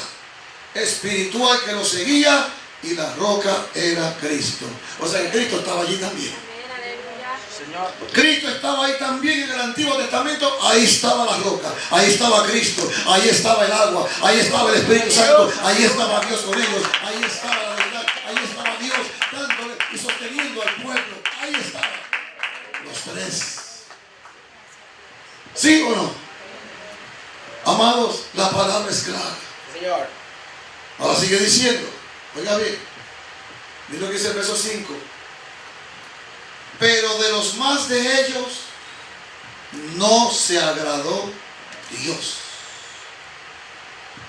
espiritual que los seguía, y la roca era Cristo. O sea que Cristo estaba allí también. Señor. Cristo estaba ahí también en el Antiguo Testamento. Ahí estaba la roca, ahí estaba Cristo, ahí estaba el agua, ahí estaba el Espíritu Santo, ahí estaba Dios con ellos, ahí estaba la verdad, ahí estaba Dios dándole y sosteniendo al pueblo. Ahí estaban los tres. ¿Sí o no? Amados, la palabra es clara. Señor. Ahora sigue diciendo, oiga bien, mira lo que dice el verso 5. pero de los más de ellos no se agradó Dios.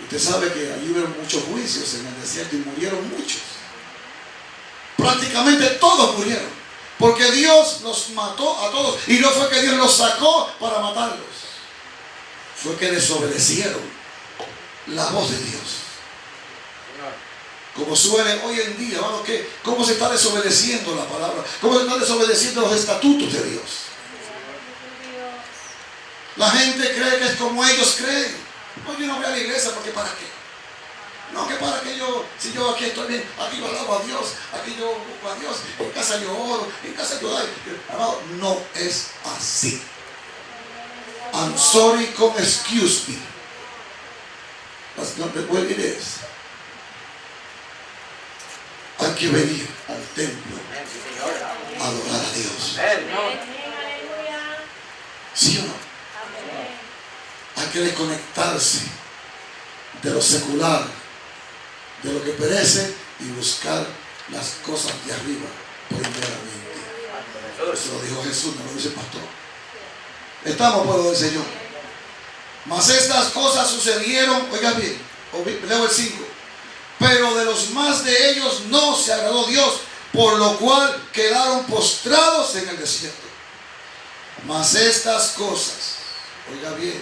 Usted sabe que allí hubieron muchos juicios en el desierto y murieron muchos. Prácticamente todos murieron, porque Dios los mató a todos. Y no fue que Dios los sacó para matarlos, fue que desobedecieron la voz de Dios. Como suele hoy en día, hermano, ¿cómo se está desobedeciendo la palabra? ¿Cómo se están desobedeciendo los estatutos de Dios? La gente cree que es como ellos creen. No, yo no voy a la iglesia porque ¿para qué? No, que para que yo, si yo aquí estoy bien, aquí yo alabo a Dios, aquí yo busco a Dios, en casa yo oro, en casa yo doy. Hermano, no es así. I'm sorry, come excuse me. That's not the way it is. Hay que venir al templo a adorar a Dios. ¿Sí o no? Hay que desconectarse de lo secular, de lo que perece, y buscar las cosas de arriba primeramente. Eso lo dijo Jesús, no lo dice el pastor. Estamos, pueblo del Señor. Mas estas cosas sucedieron, oiga bien, leo el 5. Pero de los más de ellos no se agradó Dios, por lo cual quedaron postrados en el desierto. Mas estas cosas, oiga bien,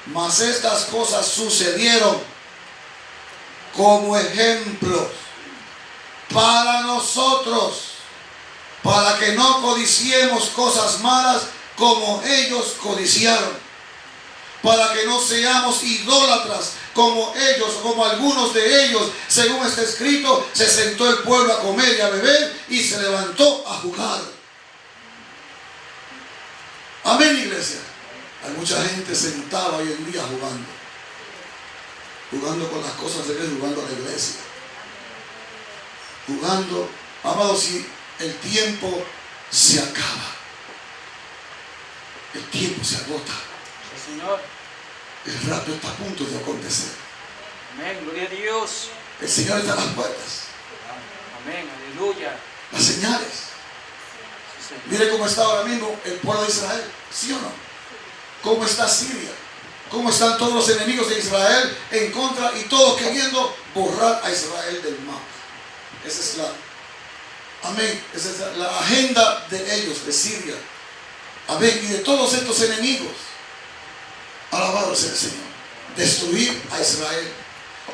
mas estas cosas sucedieron como ejemplos para nosotros, para que no codiciemos cosas malas como ellos codiciaron, para que no seamos idólatras como ellos, como algunos de ellos. Según está escrito, se sentó el pueblo a comer y a beber y se levantó a jugar. Amén, iglesia. Hay mucha gente sentada hoy en día jugando con las cosas de Dios, jugando a la iglesia, jugando. Amados, si el tiempo se acaba, el tiempo se agota, Sí, Señor. el rapto está a punto de acontecer. Amén, gloria a Dios. El Señor está a las puertas. Amén, aleluya. Las señales. Sí, Señor. Mire cómo está ahora mismo el pueblo de Israel, ¿sí o no? Cómo está Siria, cómo están todos los enemigos de Israel en contra, y todos queriendo borrar a Israel del mapa. Esa es esa es la agenda de ellos, de Siria. Amén, y de todos estos enemigos. Alabado sea el Señor. Destruir a Israel.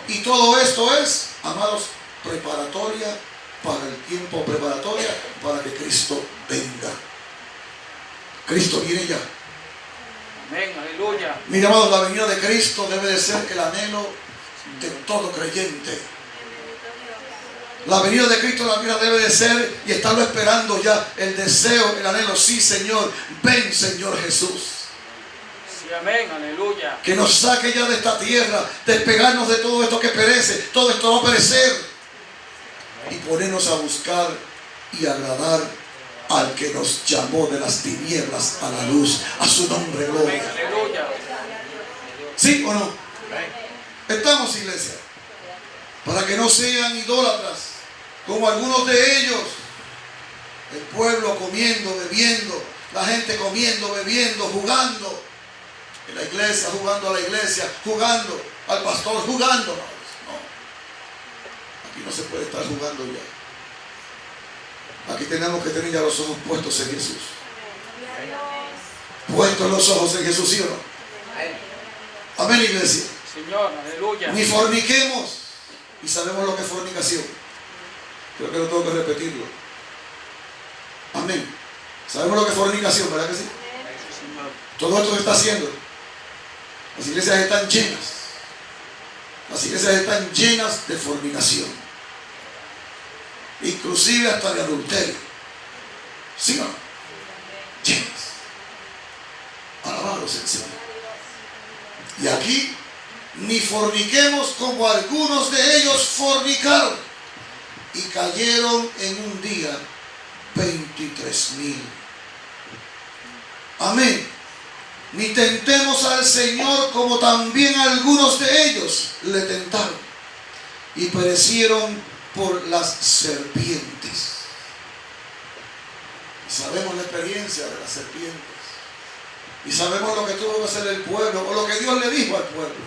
Y todo esto es, amados, preparatoria para el tiempo, preparatoria para que Cristo venga. Cristo viene ya. Amén, aleluya. Mira, amados, la venida de Cristo debe de ser el anhelo de todo creyente. La venida de Cristo en la vida debe de ser, y estarlo esperando ya, el deseo, el anhelo. Sí, Señor, ven, Señor Jesús. Sí, amén, aleluya. Que nos saque ya de esta tierra, despegarnos de todo esto que perece. Todo esto va a perecer, y ponernos a buscar y agradar al que nos llamó de las tinieblas a la luz. A su nombre, Amén, gloria. aleluya. ¿Sí o no? Estamos, iglesia, para que no sean idólatras como algunos de ellos. El pueblo comiendo, bebiendo, la gente comiendo, bebiendo, jugando en la iglesia, jugando a la iglesia, jugando al pastor, jugando. No, aquí no se puede estar jugando ya. Aquí tenemos que tener ya los ojos puestos en Jesús. Puestos los ojos en Jesús, ¿sí o no? Amén, iglesia. Señor, aleluya. Ni forniquemos. Y sabemos lo que es fornicación. Creo que no tengo que repetirlo. Amén. Sabemos lo que es fornicación, ¿verdad que sí? Sí, Señor. Todo esto se está haciendo. Las iglesias están llenas. Las iglesias están llenas de fornicación. Inclusive hasta de adulterio. ¿Sí o no? Llenas. Alabados el Señor. Y aquí, ni forniquemos como algunos de ellos fornicaron, y cayeron en un día 23,000. Amén. Ni tentemos al Señor como también algunos de ellos le tentaron, y perecieron por las serpientes. Sabemos la experiencia de las serpientes. Y sabemos lo que tuvo que hacer el pueblo, o lo que Dios le dijo al pueblo,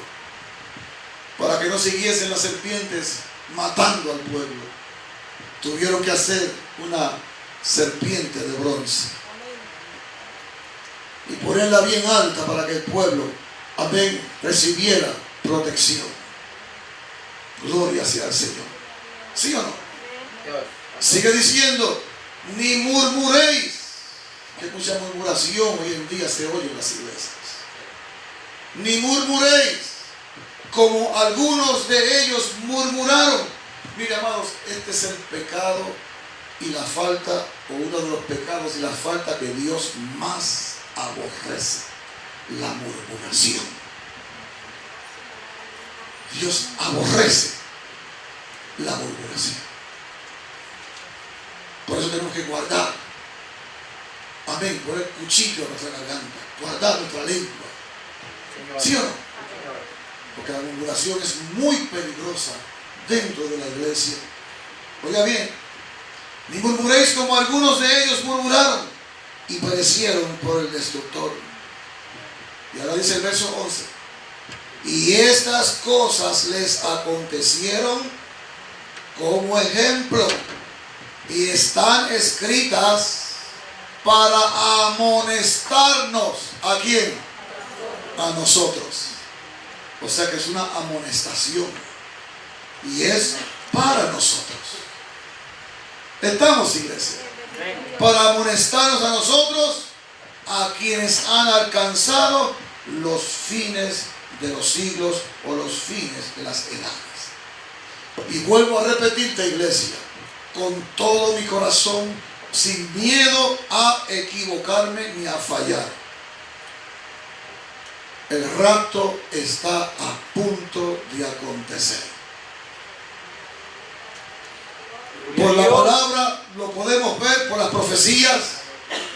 para que no siguiesen las serpientes matando al pueblo. Tuvieron que hacer una serpiente de bronce y ponerla bien alta para que el pueblo, amén, recibiera protección. Gloria sea al Señor. ¿Sí o no? Sigue diciendo, ni murmuréis. Que mucha murmuración hoy en día se oye en las iglesias. Ni murmuréis, como algunos de ellos murmuraron. Mire, amados, este es el pecado y la falta, o uno de los pecados y la falta que Dios más aborrece: la murmuración. Dios aborrece la murmuración. Por eso tenemos que guardar, amén, poner cuchillo a nuestra garganta, guardar nuestra lengua. ¿Sí o no? Porque la murmuración es muy peligrosa dentro de la iglesia. Oiga bien, ni murmuréis como algunos de ellos murmuraron y perecieron por el destructor. Y ahora dice el verso 11: y estas cosas les acontecieron como ejemplo y están escritas para amonestarnos. ¿A quién? A nosotros. O sea que es una amonestación y es para nosotros. Estamos, iglesia, para amonestarnos a nosotros, a quienes han alcanzado los fines de los siglos o los fines de las edades. Y vuelvo a repetirte, iglesia, con todo mi corazón, sin miedo a equivocarme ni a fallar: el rapto está a punto de acontecer. Por la palabra lo podemos ver, por las profecías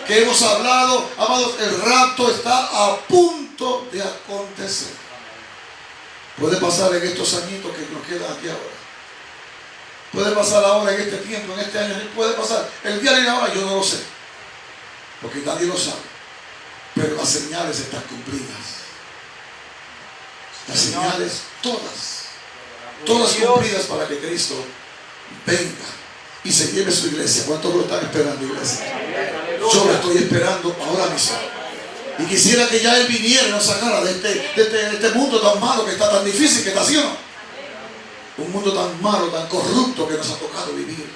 que hemos hablado, amados, el rapto está a punto de acontecer. Puede pasar en estos añitos que nos quedan aquí ahora. Puede pasar ahora en este tiempo, en este año. Puede pasar el día y la hora, yo no lo sé, porque nadie lo sabe. Pero las señales están cumplidas. Las señales todas cumplidas para que Cristo venga y se lleve su iglesia. ¿Cuántos lo están esperando, iglesia? Yo lo estoy esperando ahora mismo. Y quisiera que ya Él viniera y nos sacara de este mundo tan malo, que está tan difícil, que está, ¿sí o no? Un mundo tan malo, tan corrupto que nos ha tocado vivir.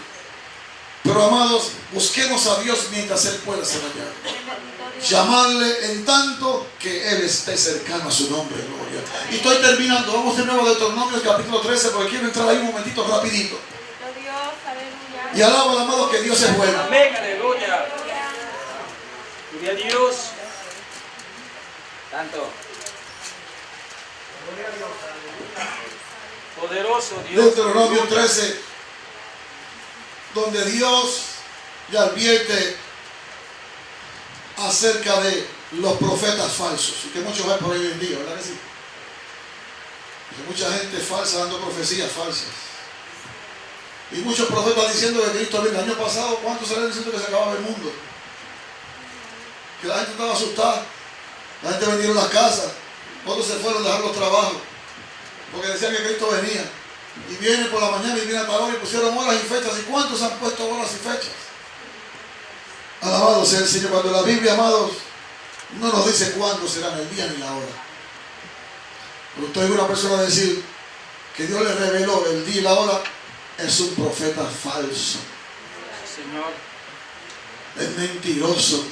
Pero, amados, busquemos a Dios mientras Él pueda ser hallado. Llamarle en tanto que Él esté cercano a su nombre, gloria. Y estoy terminando. Vamos de nuevo a Deuteronomio capítulo 13, porque quiero entrar ahí un momentito rapidito. Y alabo al amado que Dios es bueno. Amén, aleluya. Gloria a Dios. Tanto. Poderoso Dios. Deuteronomio 13, donde Dios ya advierte acerca de los profetas falsos, y que muchos ven por ahí hoy en día, ¿verdad que sí? Que mucha gente falsa dando profecías falsas. Y muchos profetas diciendo que Cristo viene. El año pasado, ¿cuántos salieron diciendo que se acababa el mundo? Que la gente estaba asustada. La gente vendieron las casas. Otros se fueron a dejar los trabajos, porque decían que Cristo venía. Y viene por la mañana y viene a tal hora y pusieron horas y fechas. ¿Y cuántos han puesto horas y fechas? Alabado sea el Señor. Cuando la Biblia, amados, no nos dice cuándo será el día ni la hora. Pero usted oye una persona decir que Dios le reveló el día y la hora, es un profeta falso. Señor. Es mentiroso.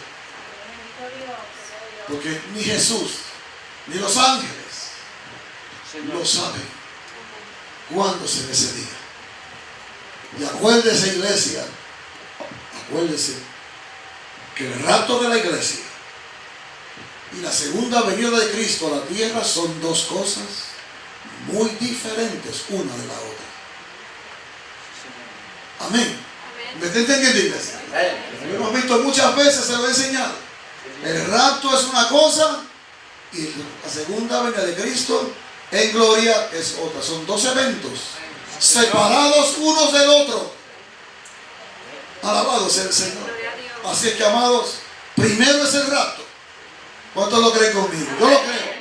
Porque ni Jesús ni los ángeles lo saben cuándo será ese día. Y acuérdese, iglesia, acuérdese que el rapto de la iglesia y la segunda venida de Cristo a la tierra son dos cosas muy diferentes una de la otra. Amén. ¿Me está entendiendo, iglesia? Lo hemos visto muchas veces, se lo he enseñado. El rapto es una cosa y la segunda venida de Cristo en gloria es otra. Son dos eventos separados unos del otro. Alabado sea el Señor. Así es que, amados, primero es el rapto. ¿Cuántos lo creen conmigo? Yo lo creo.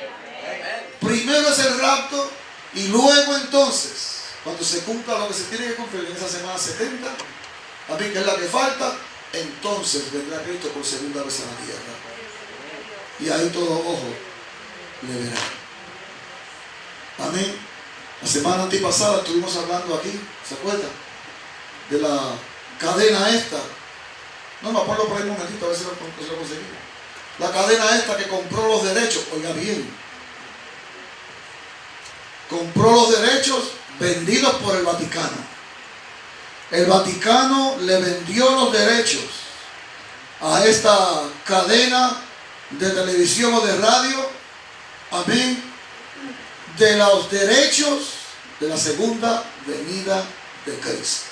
Primero es el rapto y luego entonces, cuando se cumpla lo que se tiene que cumplir en esa semana 70, a mí que es la que falta, entonces vendrá Cristo por segunda vez a la tierra. Y ahí todo ojo le verá. Amén. La semana antipasada estuvimos hablando aquí, ¿se acuerdan? De la cadena esta. No me acuerdo por ahí un momentito, a ver si lo conseguimos. La cadena esta que compró los derechos, oiga bien, compró los derechos vendidos por el Vaticano. El Vaticano le vendió los derechos a esta cadena de televisión o de radio, amén, de los derechos de la segunda venida de Cristo.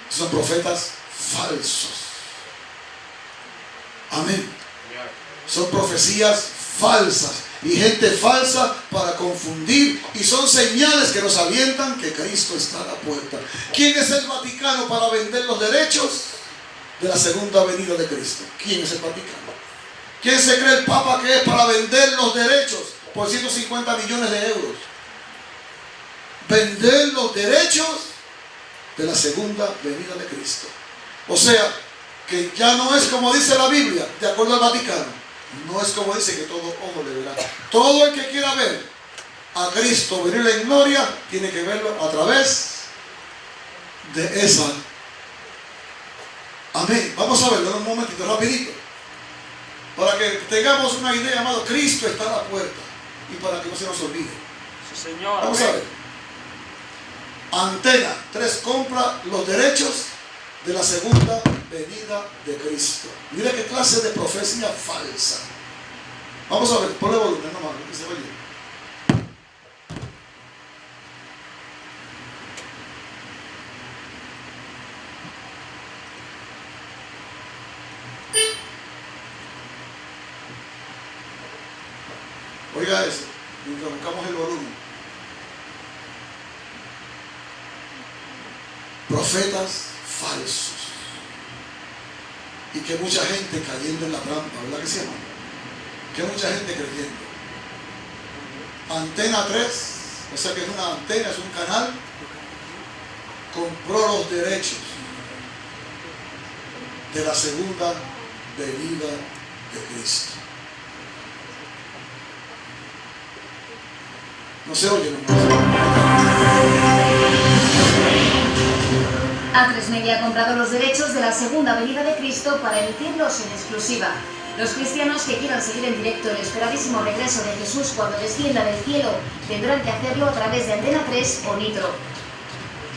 Son profetas falsos. Amén. Son profecías falsas y gente falsa para confundir, y son señales que nos avientan que Cristo está a la puerta. ¿Quién es el Vaticano para vender los derechos de la segunda venida de Cristo? ¿Quién es el Vaticano? ¿Quién se cree el Papa que es para vender los derechos por 150 millones de euros? Vender los derechos de la segunda venida de Cristo. O sea, que ya no es como dice la Biblia, de acuerdo al Vaticano. No es como dice que todo ojo le verá. Todo el que quiera ver a Cristo venir en gloria, tiene que verlo a través de esa. Amén. Vamos a verlo en un momentito, rapidito. Para que tengamos una idea, amado. Cristo está a la puerta. Y para que no se nos olvide. Sí, Señor. Vamos a ver. Antena 3 compra los derechos de la segunda venida de Cristo. Mira qué clase de profecía falsa. Vamos a ver, ponle volumen, nomás, que se oye. Oiga eso, mientras buscamos el volumen. Profetas falsos. Y que mucha gente cayendo en la trampa, ¿verdad que sí, hermano? Que mucha gente creyendo. Antena 3, o sea que es una antena, es un canal, compró los derechos de la segunda venida de Cristo. No se oye, A3 Media ha comprado los derechos de la segunda venida de Cristo para emitirlos en exclusiva. Los cristianos que quieran seguir en directo el esperadísimo regreso de Jesús cuando descienda del cielo tendrán que hacerlo a través de Antena 3 o Nitro.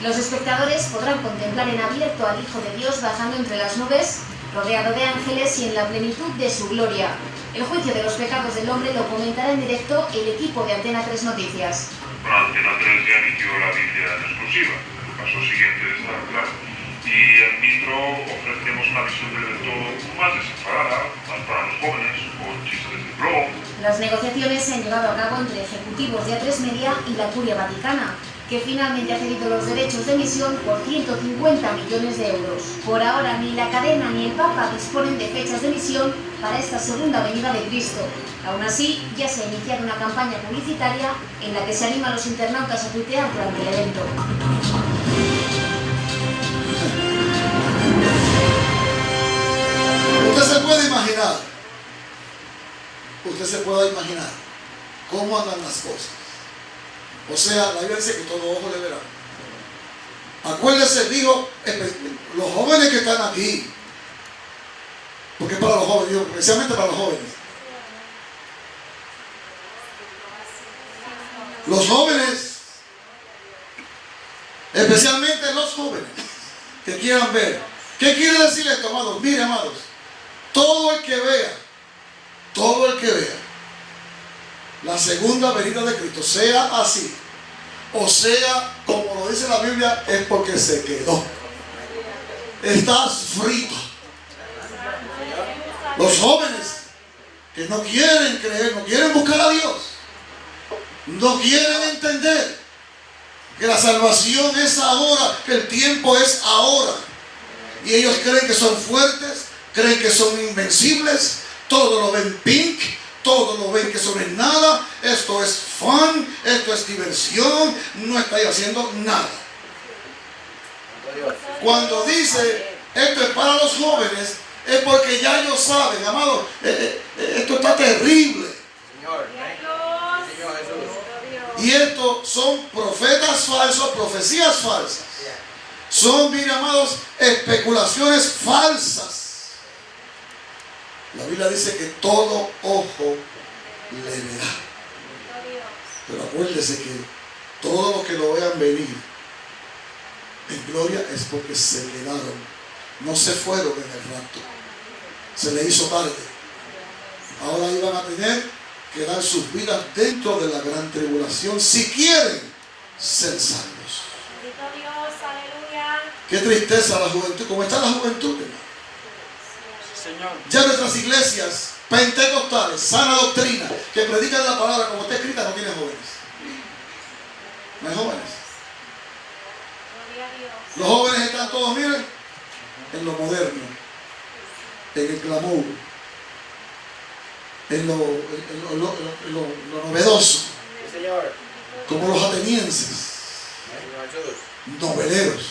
Los espectadores podrán contemplar en abierto al Hijo de Dios bajando entre las nubes, rodeado de ángeles y en la plenitud de su gloria. El juicio de los pecados del hombre lo comentará en directo el equipo de Antena 3 Noticias. Antena 3 ya emitió la Biblia en exclusiva. El paso siguiente está claro. Y en Nitro ofrecemos una visión del todo más desenfadada, más para los jóvenes, con chistes de blog. Las negociaciones se han llevado a cabo entre ejecutivos de A3 Media y la Curia Vaticana, que finalmente ha cedido los derechos de emisión por 150 millones de euros. Por ahora ni la cadena ni el Papa disponen de fechas de emisión para esta segunda venida de Cristo. Aún así, ya se ha iniciado una campaña publicitaria en la que se anima a los internautas a tuitear durante el evento. Usted se puede imaginar cómo andan las cosas. O sea, la Biblia dice que todo ojo le verá. Acuérdese, dijo, los jóvenes que están aquí, porque es para los jóvenes, digo, especialmente para los jóvenes. Los jóvenes, especialmente los jóvenes que quieran ver. ¿Qué quiere decir esto, amados? Mire, amados, todo el que vea la segunda venida de Cristo, sea así o sea como lo dice la Biblia, es porque se quedó. Estás frito. Los jóvenes que no quieren creer, no quieren buscar a Dios, no quieren entender que la salvación es ahora, que el tiempo es ahora, Y ellos creen que son fuertes, creen que son invencibles, todo lo ven pink, todo lo ven que eso no es nada, esto es fun, esto es diversión, no estáis haciendo nada. Cuando dice esto es para los jóvenes, es porque ya ellos saben, amados, esto está terrible. Y estos son profetas falsos, profecías falsas. Son, bien amados, especulaciones falsas. La Biblia dice que todo ojo le verá. Pero acuérdese que todos los que lo vean venir en gloria es porque se quedaron, no se fueron en el rapto. Se le hizo tarde. Ahora iban a tener que dar sus vidas dentro de la gran tribulación si quieren ser salvos. Bendito Dios, aleluya. Qué tristeza la juventud. ¿Cómo está la juventud, hermano? Señor. Ya nuestras iglesias pentecostales, sana doctrina, que predican la palabra como está escrita, no tienen jóvenes. No hay jóvenes. Gloria a Dios. Los jóvenes están todos, miren, en lo moderno, en el glamour, en lo novedoso, Señor. como los atenienses, noveleros,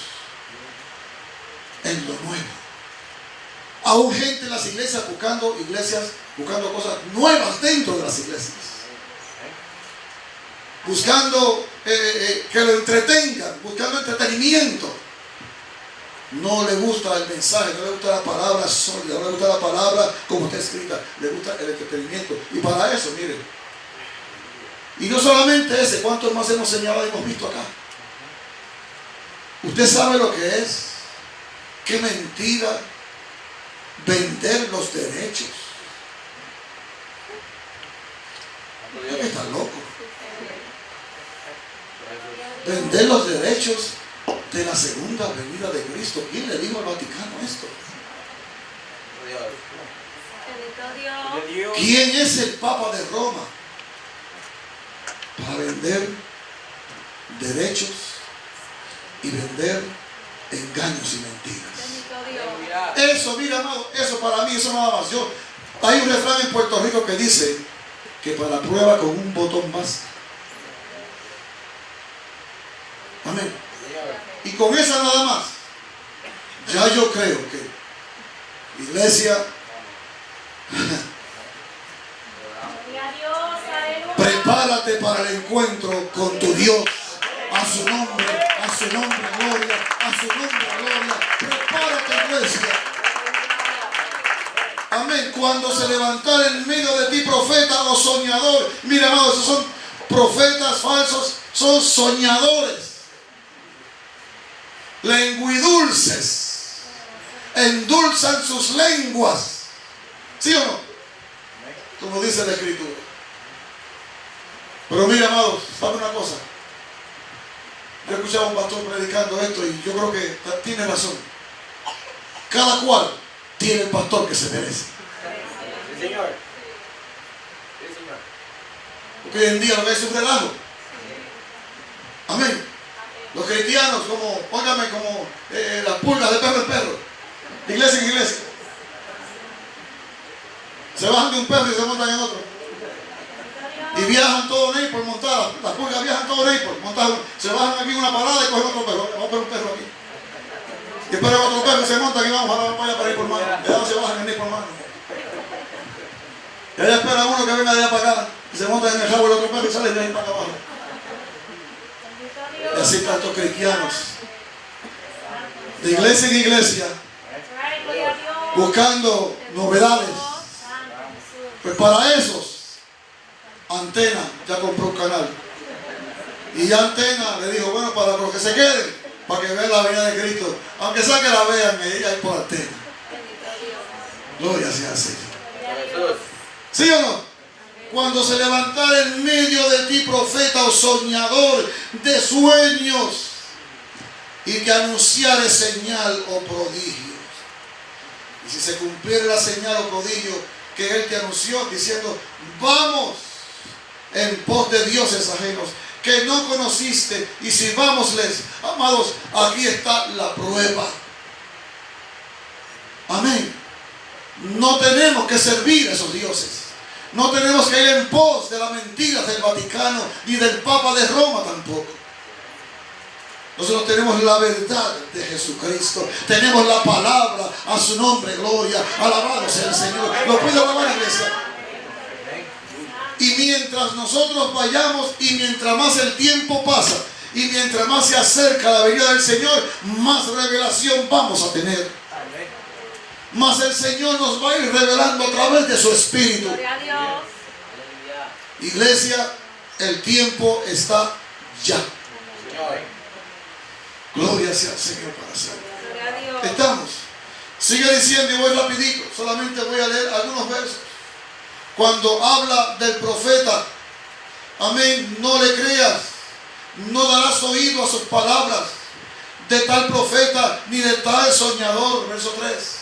en lo nuevo. Aún gente en las iglesias buscando cosas nuevas dentro de las iglesias, buscando que lo entretengan, buscando entretenimiento. No le gusta el mensaje, no le gusta la palabra sólida, no le gusta la palabra como está escrita, le gusta el entretenimiento. Y para eso, miren, y no solamente ese, ¿cuántos más hemos señalado y hemos visto acá? Usted sabe lo que es, qué mentira vender los derechos. Está loco. Vender los derechos de la segunda venida de Cristo. ¿Quién le dijo al Vaticano esto? Bendito Dios. ¿Quién es el Papa de Roma para vender derechos y vender engaños y mentiras? Bendito Dios. Eso, mira, amado, eso para mí, eso nada más. Hay un refrán en Puerto Rico que dice que para prueba con un botón basta. Amén. Y con esa nada más, ya yo creo que iglesia, Gloria a Dios, aleluya. prepárate para el encuentro con tu Dios. A su nombre, gloria, a su nombre, gloria. Prepárate, iglesia. Amén. Cuando se levantara en medio de ti profeta o soñador, mira, amados, esos son profetas falsos, son soñadores. Lenguidulces, endulzan sus lenguas. ¿Sí o no? Como dice la Escritura. Pero mira, amados, ¿sabe una cosa? Yo escuchaba a un pastor predicando esto y yo creo que tiene razón. Cada cual tiene el pastor que se merece. Sí, Señor. Sí, Señor. Porque hoy en día lo que es un relajo. Amén. Los cristianos como, óigame, como las pulgas de perro en perro, de iglesia en iglesia. Se bajan de un perro y se montan en otro. Y viajan todo Naples montadas. Las pulgas viajan todo Naples montadas. Se bajan aquí en una parada y cogen otro perro. Vamos a ver un perro aquí. Y esperan otro perro y se montan y vamos allá para ir por mano. De allá se bajan en ir por mano. Y allá espera uno que venga de allá para acá. Y se montan en el rabo del otro perro y salen de ahí para acá abajo. Y así tantos cristianos, de iglesia en iglesia, buscando novedades. Pues para esos, Antena ya compró un canal. Y ya Antena le dijo, bueno, para los que se queden, para que vean la venida de Cristo, aunque sea que la vean, ella es por Antena. Gloria sea al Señor. ¿Sí o no? Cuando se levantara en medio de ti profeta o soñador de sueños y que anunciare señal o prodigio. Y si se cumpliera la señal o prodigio que él te anunció diciendo, vamos en pos de dioses ajenos que no conociste y sirvámosles. Amados, aquí está la prueba. Amén. No tenemos que servir a esos dioses. No tenemos que ir en pos de las mentiras del Vaticano ni del Papa de Roma tampoco. Nosotros tenemos la verdad de Jesucristo. Tenemos la palabra, a su nombre, gloria. Alabado sea el Señor. ¿Lo puede alabar, iglesia? Y mientras nosotros vayamos y mientras más el tiempo pasa y mientras más se acerca la venida del Señor, más revelación vamos a tener. Más el Señor nos va a ir revelando a través de su Espíritu. Gloria a Dios. Iglesia, el tiempo está ya. Gloria sea al Señor para siempre. Gloria a Dios. Estamos. Sigue diciendo y voy rapidito. Solamente voy a leer algunos versos. Cuando habla del profeta, amén, no le creas. No darás oído a sus palabras de tal profeta ni de tal soñador. Verso 3.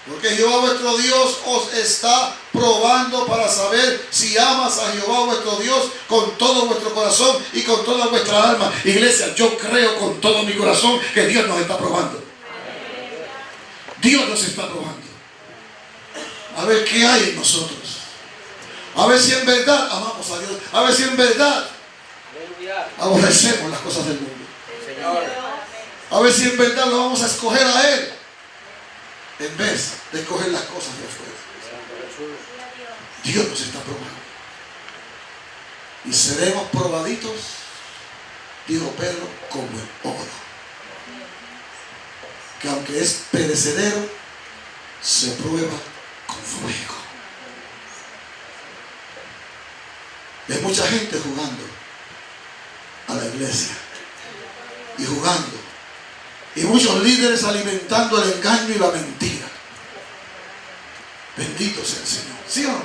Porque Jehová vuestro Dios os está probando para saber si amas a Jehová vuestro Dios con todo vuestro corazón y con toda vuestra alma. Iglesia, yo creo con todo mi corazón que Dios nos está probando. Dios nos está probando. A ver qué hay en nosotros. A ver si en verdad amamos a Dios. A ver si en verdad aborrecemos las cosas del mundo. A ver si en verdad lo vamos a escoger a Él en vez de escoger las cosas de afuera. Dios nos está probando. Y seremos probaditos, dijo Pedro, como el oro, que aunque es perecedero, se prueba con fuego. Hay mucha gente jugando a la iglesia y jugando. Y muchos líderes alimentando el engaño y la mentira. Bendito sea el Señor. ¿Sí o no?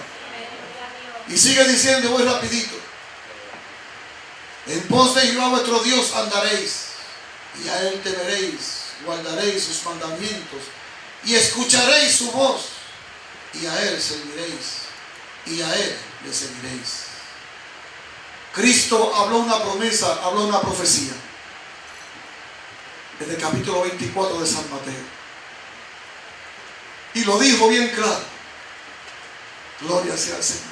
Y sigue diciendo, voy rapidito. En pos de Jehová vuestro Dios andaréis, y a Él temeréis, guardaréis sus mandamientos, y escucharéis su voz, y a Él serviréis, y a Él le seguiréis. Cristo habló una promesa, habló una profecía. En el capítulo 24 de San Mateo. Y lo dijo bien claro. Gloria sea al Señor.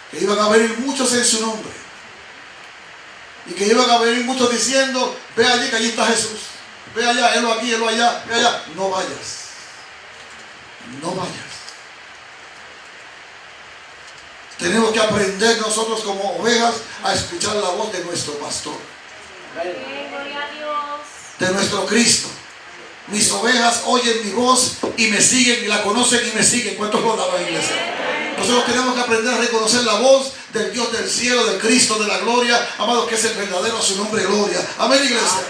Que iban a venir muchos en su nombre. Y que iban a venir muchos diciendo, ve allí que allí está Jesús. Ve allá, él aquí, él allá, ve allá. No vayas. No vayas. Tenemos que aprender nosotros como ovejas a escuchar la voz de nuestro pastor. Gloria a Dios. De nuestro Cristo. Mis ovejas oyen mi voz y me siguen y la conocen y me siguen. ¿Cuántos lo daban, iglesia? Nosotros tenemos que aprender a reconocer la voz del Dios del cielo, del Cristo de la gloria, amado, que es el verdadero, a su nombre gloria. Amén, iglesia.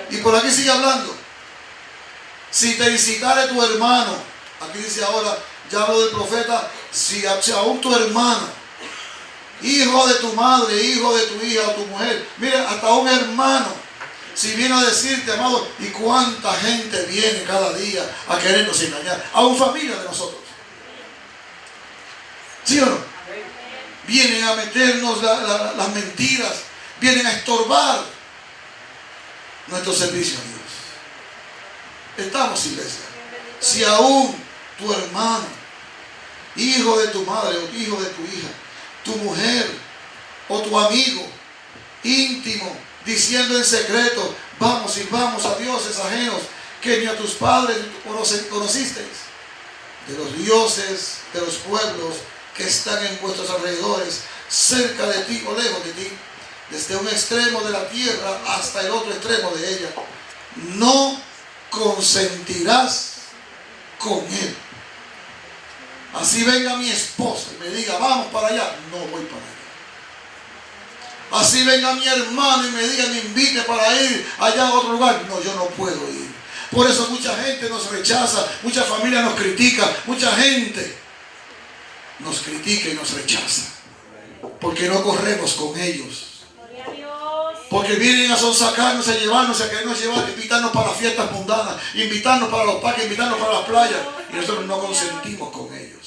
Y por aquí sigue hablando. Si te visitare tu hermano, aquí dice ahora, ya hablo del profeta, si aún tu hermano, hijo de tu madre, hijo de tu hija o tu mujer, mira, hasta un hermano, si viene a decirte, amado, y cuánta gente viene cada día a querernos engañar, aún familia de nosotros. ¿Sí o no? Vienen a meternos las mentiras, vienen a estorbar nuestro servicio a Dios. Estamos, iglesia. Si aún tu hermano, hijo de tu madre o hijo de tu hija, tu mujer o tu amigo íntimo, diciendo en secreto, vamos, sirvamos a dioses ajenos que ni a tus padres conocisteis, de los dioses de los pueblos que están en vuestros alrededores, cerca de ti o lejos de ti, desde un extremo de la tierra hasta el otro extremo de ella, no consentirás con él. Así venga mi esposa y me diga, vamos para allá, no voy para allá. Así venga mi hermano y me diga, me invite para ir allá a otro lugar, no, yo no puedo ir. Por eso mucha gente nos rechaza, mucha familia nos critica, mucha gente nos critica y nos rechaza, porque no corremos con ellos, porque vienen a sonsacarnos, a llevarnos, a querernos llevar, invitarnos para las fiestas mundanas, invitarnos para los parques, invitarnos para las playas, y nosotros no consentimos con ellos.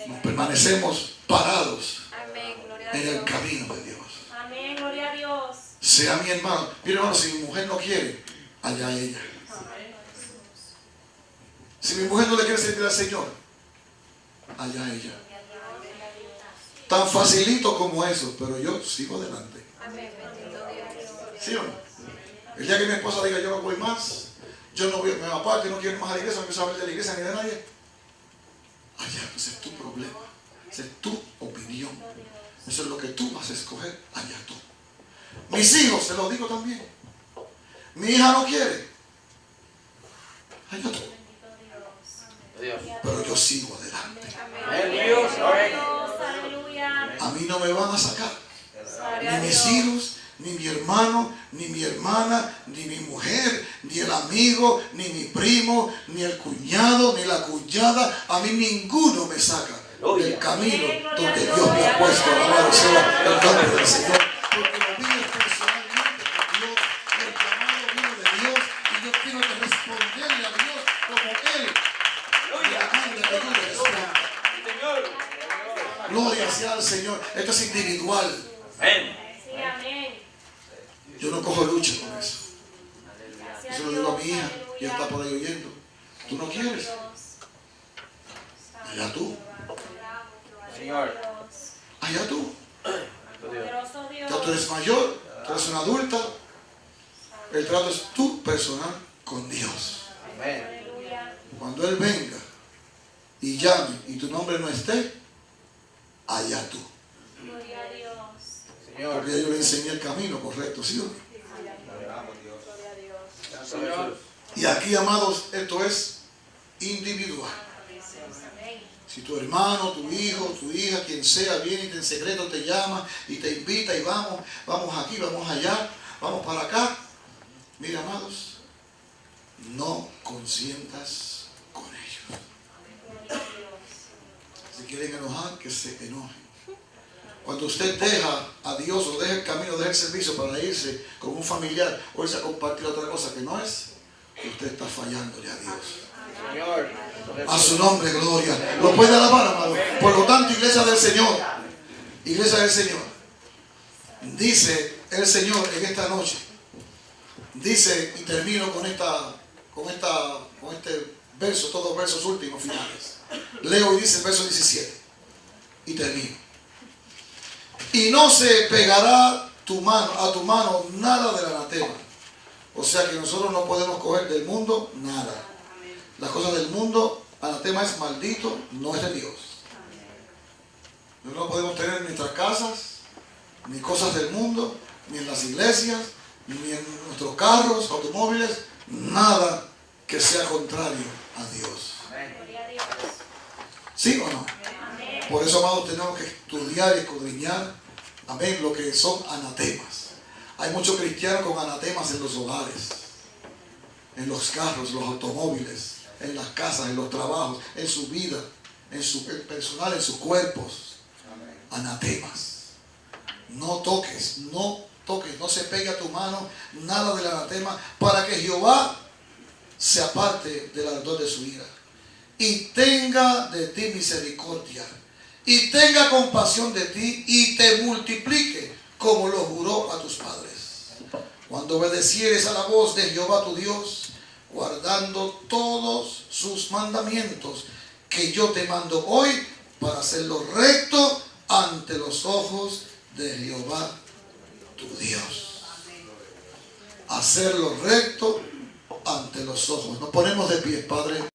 Nos permanecemos parados en el camino de Dios. Amén, gloria a Dios. Sea mi hermano, mire hermano, si mi mujer no quiere, allá ella. Si mi mujer no le quiere servir al Señor, allá ella. Tan facilito como eso, pero yo sigo adelante. ¿Sí o no? El día que mi esposa diga yo no voy más, yo no voy, me aparte, no quiero más a la iglesia, no quiero saber de la iglesia ni de nadie, allá, ese es tu problema, esa es tu opinión, eso es lo que tú vas a escoger, allá tú. Mis hijos, se los digo también, mi hija no quiere, allá tú. Pero yo sigo adelante. A mí no me van a sacar, ni mis hijos, ni mi hermano, ni mi hermana, ni mi mujer, ni el amigo, ni mi primo, ni el cuñado, ni la cuñada. A mí ninguno me saca del camino donde Dios me ha puesto. Alabado sea el nombre del Señor. Porque lo mío es personalmente con Dios. El llamado vino de Dios y yo quiero que responderle a Dios como Él me manda que yo le responda. Gloria sea al Señor. Esto es individual. Yo no cojo lucha con eso. Yo se lo digo a mi hija y ella está por ahí oyendo. ¿Tú no quieres? Allá tú. Allá tú. Ya tú eres mayor, tú eres una adulta. El trato es tu personal con Dios. Cuando Él venga y llame y tu nombre no esté, allá tú. Porque yo le enseñé el camino correcto, ¿sí o no? Y aquí, amados, esto es individual. Si tu hermano, tu hijo, tu hija, quien sea, viene y en secreto te llama y te invita y vamos aquí, vamos allá, vamos para acá. Mira, amados, no consientas con ellos. Si quieren enojar, que se enojen. Cuando usted deja a Dios o deja el camino, deja el servicio para irse con un familiar o irse a compartir otra cosa que no es, usted está fallándole a Dios. A su nombre, gloria. Lo puede alabar, amado. Por lo tanto, iglesia del Señor, dice el Señor en esta noche, dice, y termino con este verso, todos versos últimos, finales. Leo y dice el verso 17, y termino. Y no se pegará a tu mano nada del anatema. O sea que nosotros no podemos coger del mundo nada. Las cosas del mundo, anatema es maldito, no es de Dios. No podemos tener en nuestras casas, ni cosas del mundo, ni en las iglesias, ni en nuestros carros, automóviles, nada que sea contrario a Dios. ¿Sí o no? Por eso, amados, tenemos que estudiar y escudriñar, amén, lo que son anatemas. Hay muchos cristianos con anatemas en los hogares, en los carros, los automóviles, en las casas, en los trabajos, en su vida, en su personal, en sus cuerpos. Anatemas. No toques, no se pegue a tu mano nada del anatema, para que Jehová se aparte del ardor de su ira y tenga de ti misericordia y tenga compasión de ti y te multiplique como lo juró a tus padres. Cuando obedecieres a la voz de Jehová tu Dios, guardando todos sus mandamientos que yo te mando hoy, para hacerlo recto ante los ojos de Jehová tu Dios. Hacerlo recto ante los ojos. Nos ponemos de pie, Padre.